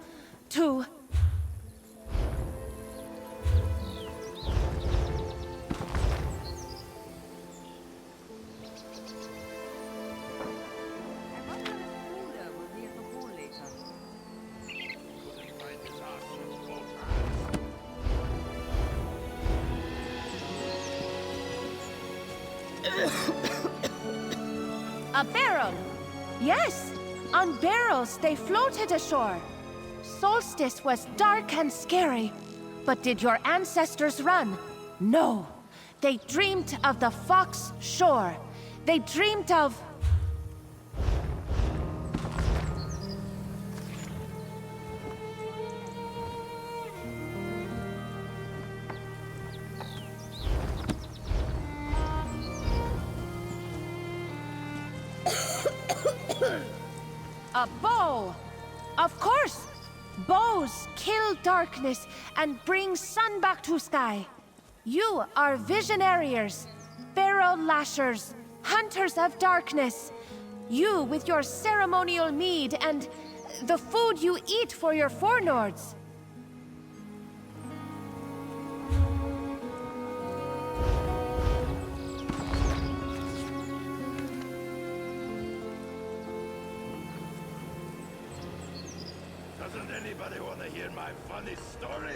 A barrel! Yes! On barrels, they floated ashore. Solstice was dark and scary. But did your ancestors run? No. They dreamed of the Fox Shore. They dreamed of... A bow! Of course! Bows kill darkness and bring sun back to sky. You are visionariers, pharaoh lashers, hunters of darkness. You with your ceremonial mead and the food you eat for your forenords. Doesn't anybody want to hear my funny story?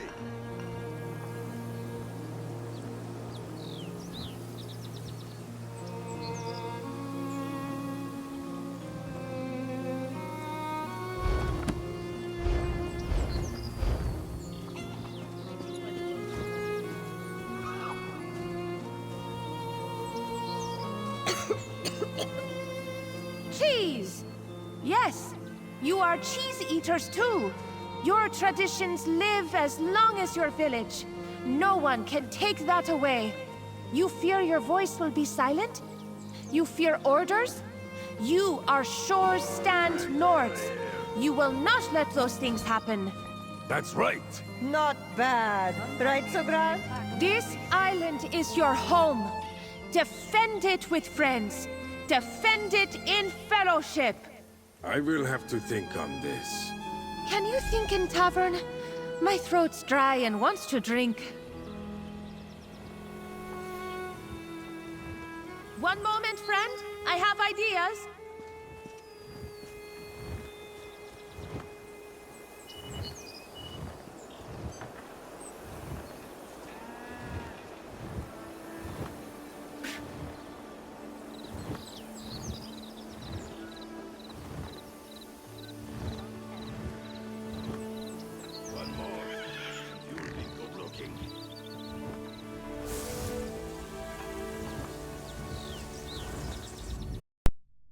Cheese! Yes, you are cheese eaters too. Your traditions live as long as your village. No one can take that away. You fear your voice will be silent? You fear orders? You are Shore's Stand Nords. You will not let those things happen. That's right. Not bad. Right, Sogran? This island is your home. Defend it with friends. Defend it in fellowship. I will have to think on this. Can you think in tavern? My throat's dry and wants to drink. One moment, friend. I have ideas.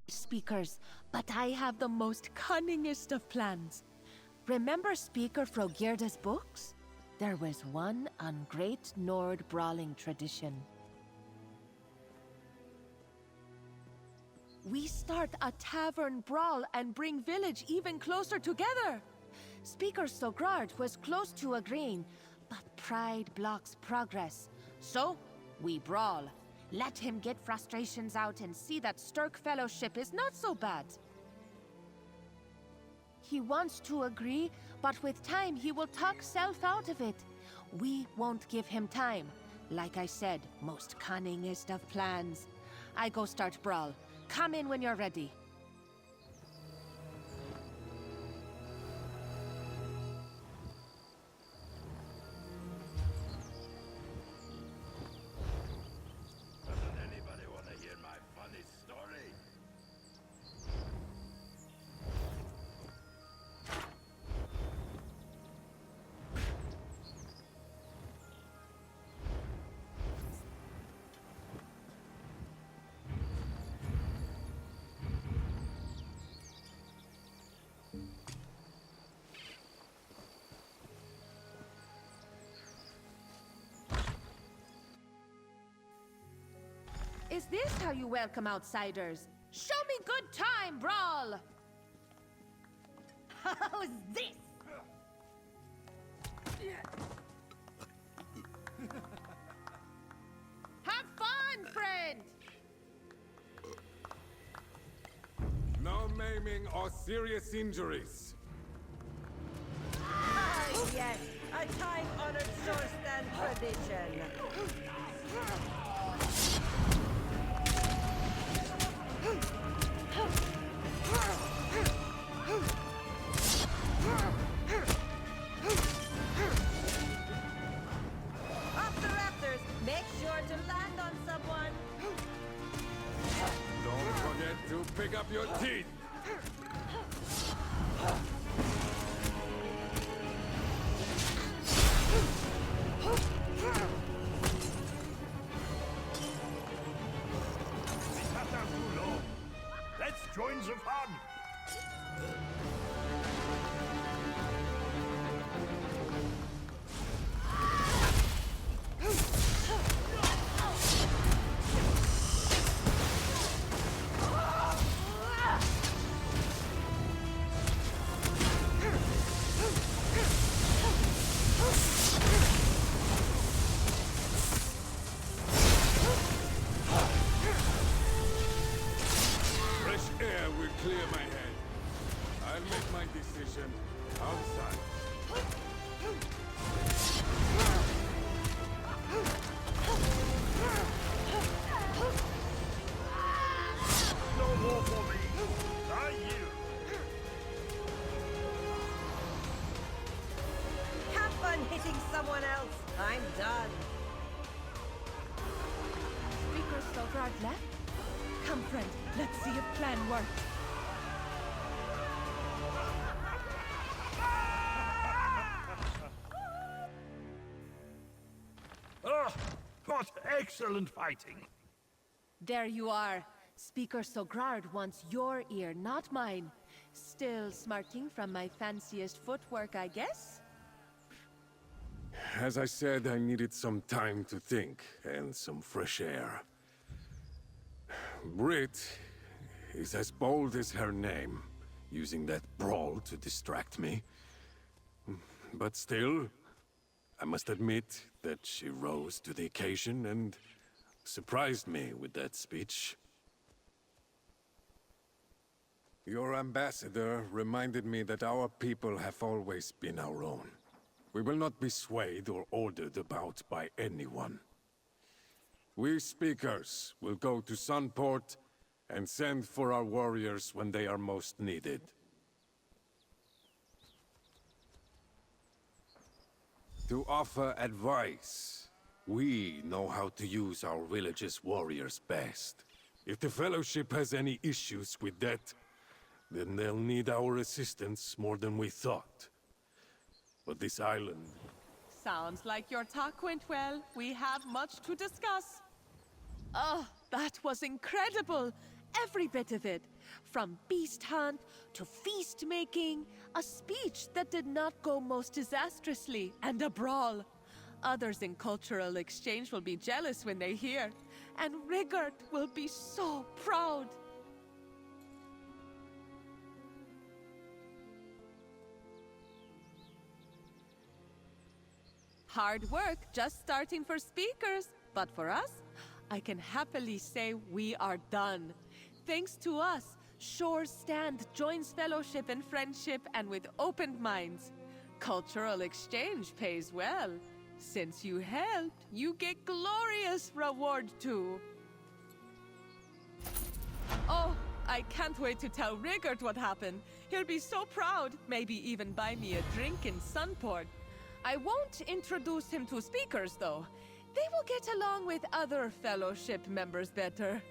Speakers, but I have the most cunningest of plans. Remember Speaker Frogirda's books? There was one on Great Nord brawling tradition. We start a tavern brawl and bring village even closer together. Speaker Sogrard was close to agreeing, but pride blocks progress. So, we brawl. Let him get frustrations out and see that Sturk Fellowship is not so bad. He wants to agree, but with time he will talk self out of it. We won't give him time. Like I said, most cunningest of plans. I go start brawl. Come in when you're ready. Is this how you welcome outsiders? Show me good time, brawl! How's this? Have fun, friend! No maiming or serious injuries. Ah, yes, a time-honored Solstice tradition. Up the rafters! Make sure to land on someone! Don't forget to pick up your teeth. Let's join the fun! Fresh air will clear my head. I'll make my decision outside. No more for me! I yield! Have fun hitting someone else! I'm done! Speaker Sogrard left? Come, friend, let's see if plan works. Oh, what excellent fighting! There you are. Speaker Sogrard wants your ear, not mine. Still smarting from my fanciest footwork, I guess? As I said, I needed some time to think and some fresh air. Brit is as bold as her name, using that brawl to distract me. But still, I must admit that she rose to the occasion and surprised me with that speech. Your ambassador reminded me that our people have always been our own. We will not be swayed or ordered about by anyone. We speakers will go to Sunport and send for our warriors when they are most needed. To offer advice, we know how to use our village's warriors best. If the Fellowship has any issues with that, then they'll need our assistance more than we thought. But this island... Sounds like your talk went well. We have much to discuss. Oh, that was incredible! Every bit of it. From beast hunt to feast making, a speech that did not go most disastrously, and a brawl. Others in cultural exchange will be jealous when they hear, and Rigard will be so proud. Hard work just starting for speakers, but for us, I can happily say we are done. Thanks to us, Shore Stand joins fellowship and friendship and with open minds. Cultural exchange pays well. Since you helped, you get glorious reward too. Oh, I can't wait to tell Rigard what happened. He'll be so proud, maybe even buy me a drink in Sunport. I won't introduce him to speakers, though. They will get along with other fellowship members better.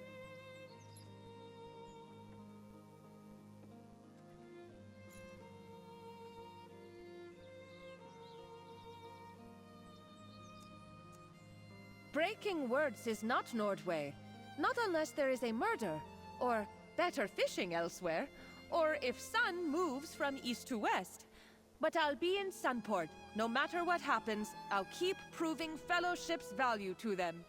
Breaking words is not Nordway. Not unless there is a murder, or better fishing elsewhere, or if sun moves from east to west. But I'll be in Sunport. No matter what happens, I'll keep proving Fellowship's value to them.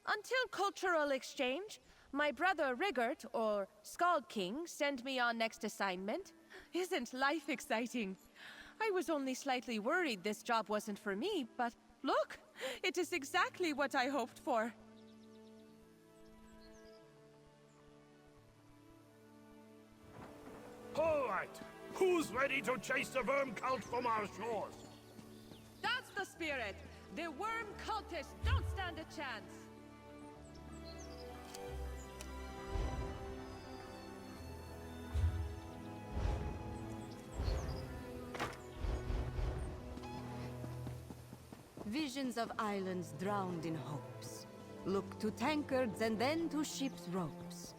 Until cultural exchange, my brother Rigard, or Skald King, sent me on next assignment. Isn't life exciting? I was only slightly worried this job wasn't for me, but look, it is exactly what I hoped for. All right, who's ready to chase the worm cult from our shores? That's the spirit! The worm cultists don't stand a chance! Visions of islands drowned in hopes. Look to tankards and then to ship's ropes.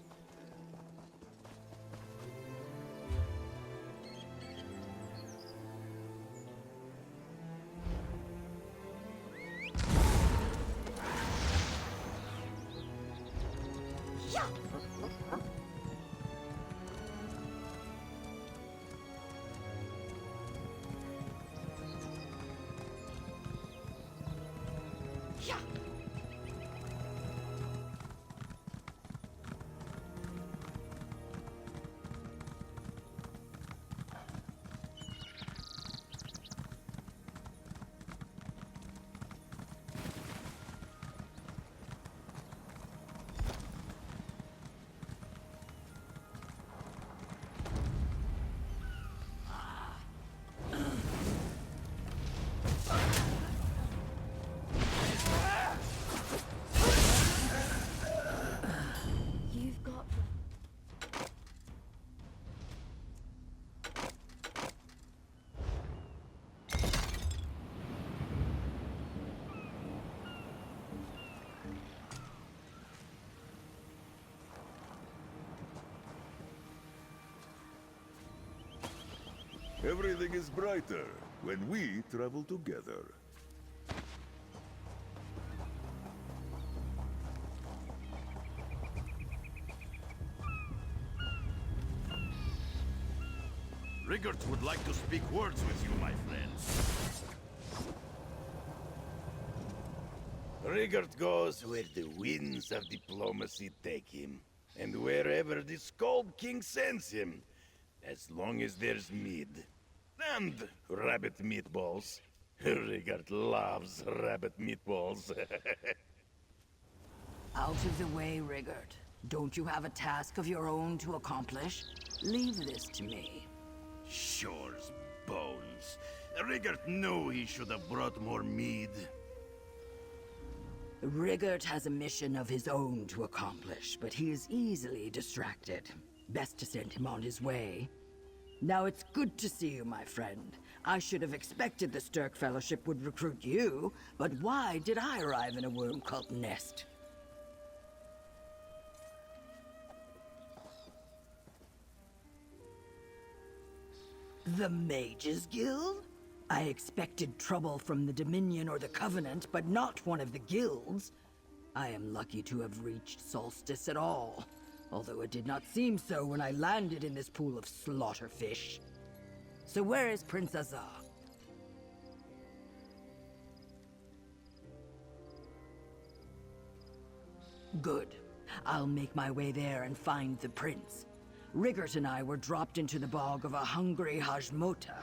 You've got... Everything is brighter when we travel together. Rigard would like to speak words with you, my friend. Rigard goes where the winds of diplomacy take him, and wherever the Skald King sends him, as long as there's mead. And rabbit meatballs. Rigard loves rabbit meatballs. Out of the way, Rigard. Don't you have a task of your own to accomplish? Leave this to me. Shore's bones. Rigert knew he should have brought more mead. Rigert has a mission of his own to accomplish, but he is easily distracted. Best to send him on his way. Now it's good to see you, my friend. I should have expected the Sturk Fellowship would recruit you, but why did I arrive in a worm cult nest? The Mages Guild? I expected trouble from the Dominion or the Covenant, but not one of the guilds. I am lucky to have reached Solstice at all, although it did not seem so when I landed in this pool of slaughterfish. So where is Prince Azar? Good. I'll make my way there and find the prince. Rigert and I were dropped into the bog of a hungry Hajmota.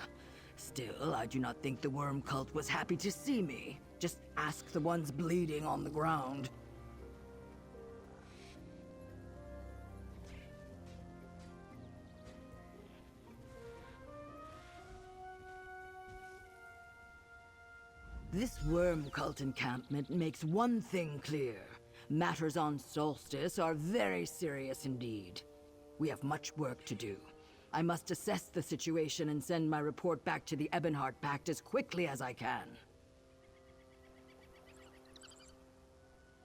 Still, I do not think the worm cult was happy to see me. Just ask the ones bleeding on the ground. This worm cult encampment makes one thing clear. Matters on Solstice are very serious indeed. We have much work to do. I must assess the situation and send my report back to the Ebonheart Pact as quickly as I can.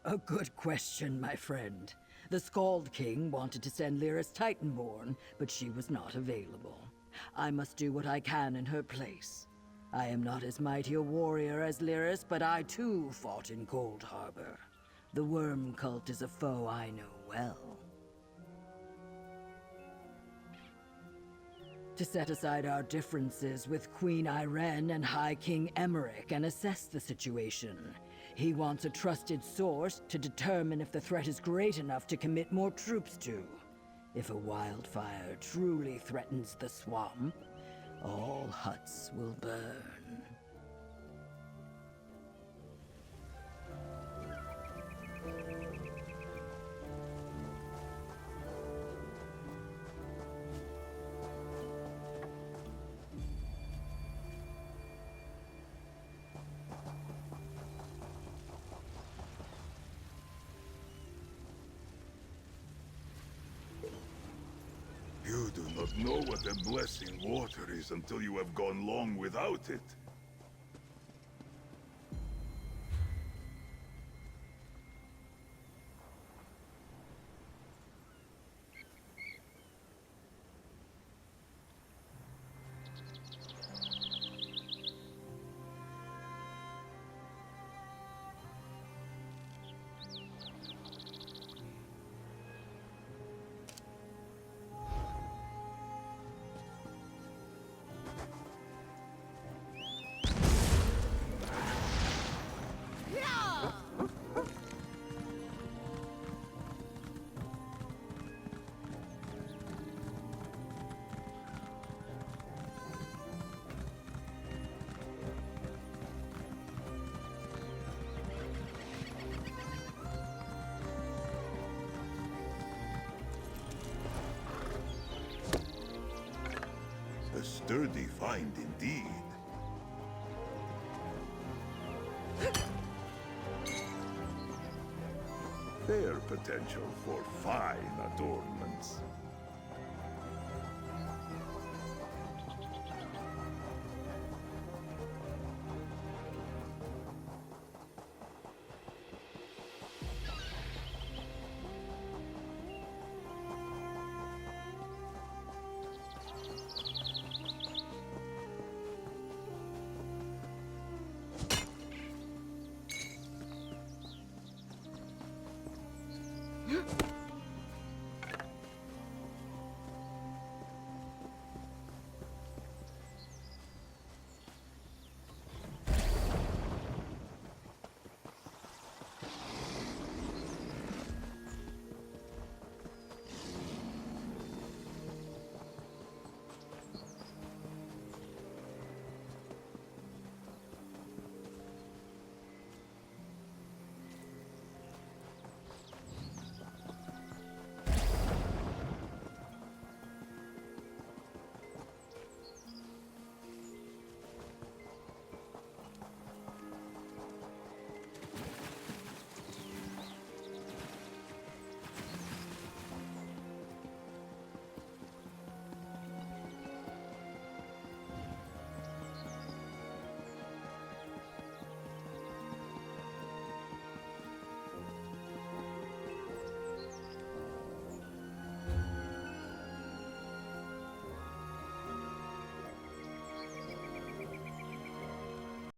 A good question, my friend. The Scald King wanted to send Lyris Titanborn, but she was not available. I must do what I can in her place. I am not as mighty a warrior as Lyris, but I too fought in Cold Harbor. The worm cult is a foe I know well. To set aside our differences with Queen Irene and High King Emmerich and assess the situation. He wants a trusted source to determine if the threat is great enough to commit more troops to. If a wildfire truly threatens the swamp, all huts will burn. You do not know what a blessing water is until you have gone long without it. A sturdy find indeed. Fair potential for fine adornments.